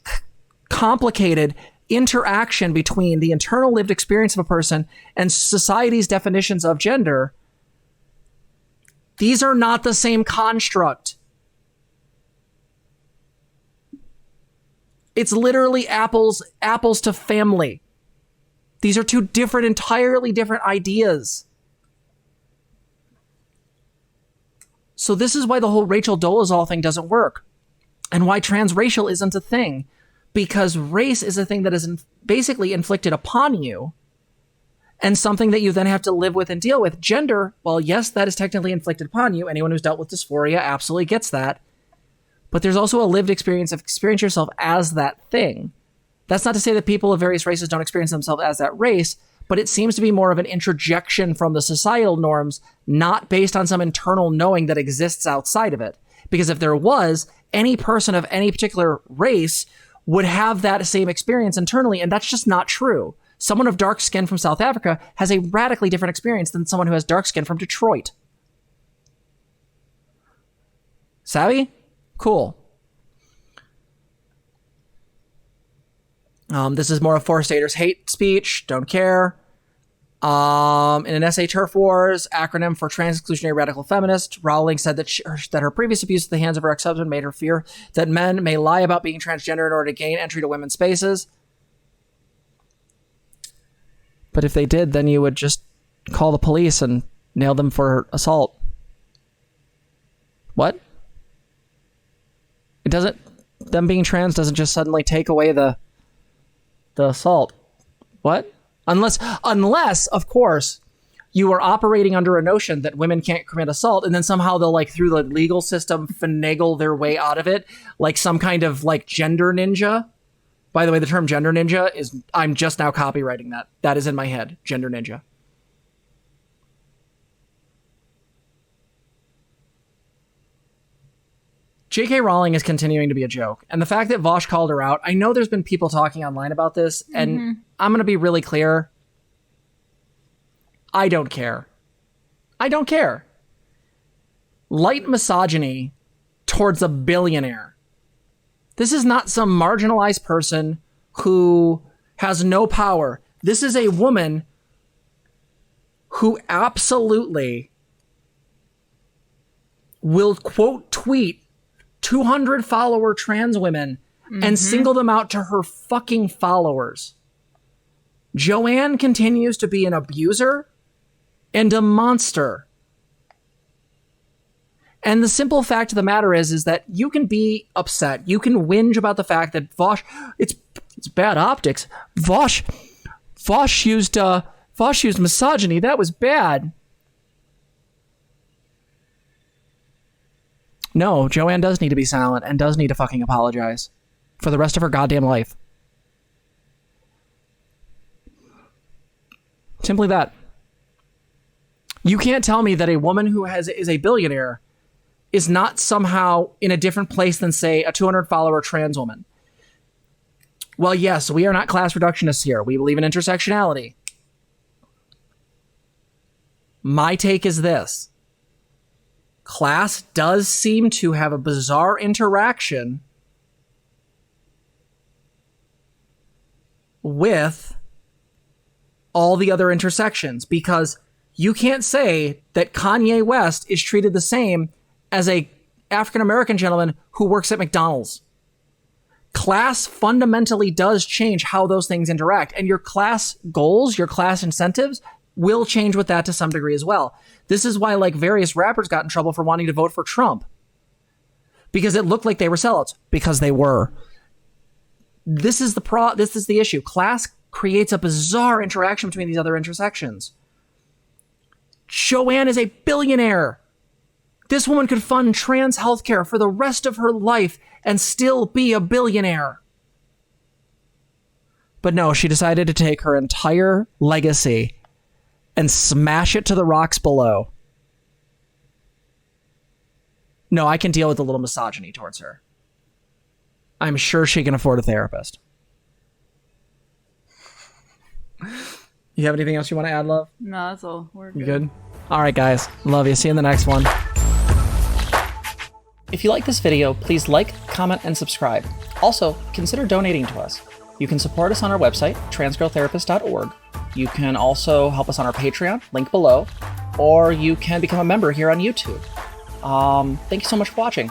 complicated interaction between the internal lived experience of a person and society's definitions of gender, these are not the same construct. It's literally apples to family. These are two entirely different ideas. So this is why the whole Rachel Dolezal thing doesn't work, and why transracial isn't a thing. Because race is a thing that is basically inflicted upon you and something that you then have to live with and deal with. Gender, well, yes, that is technically inflicted upon you. Anyone who's dealt with dysphoria absolutely gets that. But there's also a lived experience of experience yourself as that thing. That's not to say that people of various races don't experience themselves as that race, but it seems to be more of an introjection from the societal norms, not based on some internal knowing that exists outside of it. Because if there was, any person of any particular race would have that same experience internally, and that's just not true. Someone of dark skin from South Africa has a radically different experience than someone who has dark skin from Detroit. Savvy? Cool. This is more of Forstater's hate speech. Don't care. In an essay, Turf Wars, acronym for Trans-Exclusionary Radical Feminist, Rowling said that her previous abuse at the hands of her ex-husband made her fear that men may lie about being transgender in order to gain entry to women's spaces. But if they did, then you would just call the police and nail them for assault. What? It doesn't... Them being trans doesn't just suddenly take away the assault. What? Unless, of course, you are operating under a notion that women can't commit assault, and then somehow they'll, through the legal system, finagle their way out of it, like some kind of, gender ninja. By the way, the term gender ninja is... I'm just now copywriting that. That is in my head. Gender ninja. J.K. Rowling is continuing to be a joke. And the fact that Vosh called her out, I know there's been people talking online about this, and I'm going to be really clear. I don't care. I don't care. Light misogyny towards a billionaire. This is not some marginalized person who has no power. This is a woman who absolutely will quote tweet 200 follower trans women and single them out to her fucking followers. Joanne continues to be an abuser and a monster. And the simple fact of the matter is that you can be upset. You can whinge about the fact that Vosh, it's bad optics. Vosh used misogyny. That was bad. No, Joanne does need to be silent and does need to fucking apologize for the rest of her goddamn life. Simply that. You can't tell me that a woman who is a billionaire is not somehow in a different place than, say, a 200-follower trans woman. Well, yes, we are not class reductionists here. We believe in intersectionality. My take is this. Class does seem to have a bizarre interaction with all the other intersections, because you can't say that Kanye West is treated the same as a African-American gentleman who works at McDonald's. Class fundamentally does change how those things interact, and your class goals, your class incentives will change with that to some degree as well. This is why, like, various rappers got in trouble for wanting to vote for Trump, because it looked like they were sellouts, because they were. This is the issue. Class creates a bizarre interaction between these other intersections. Joanne is a billionaire. This woman could fund trans healthcare for the rest of her life and still be a billionaire. But no, she decided to take her entire legacy and smash it to the rocks below. No, I can deal with a little misogyny towards her. I'm sure she can afford a therapist. You have anything else you want to add, love? No, that's all. We're good. You good? All right, guys. Love you. See you in the next one. If you like this video, please like, comment, and subscribe. Also, consider donating to us. You can support us on our website, transgirltherapist.org. You can also help us on our Patreon, link below, or you can become a member here on YouTube. Thank you so much for watching.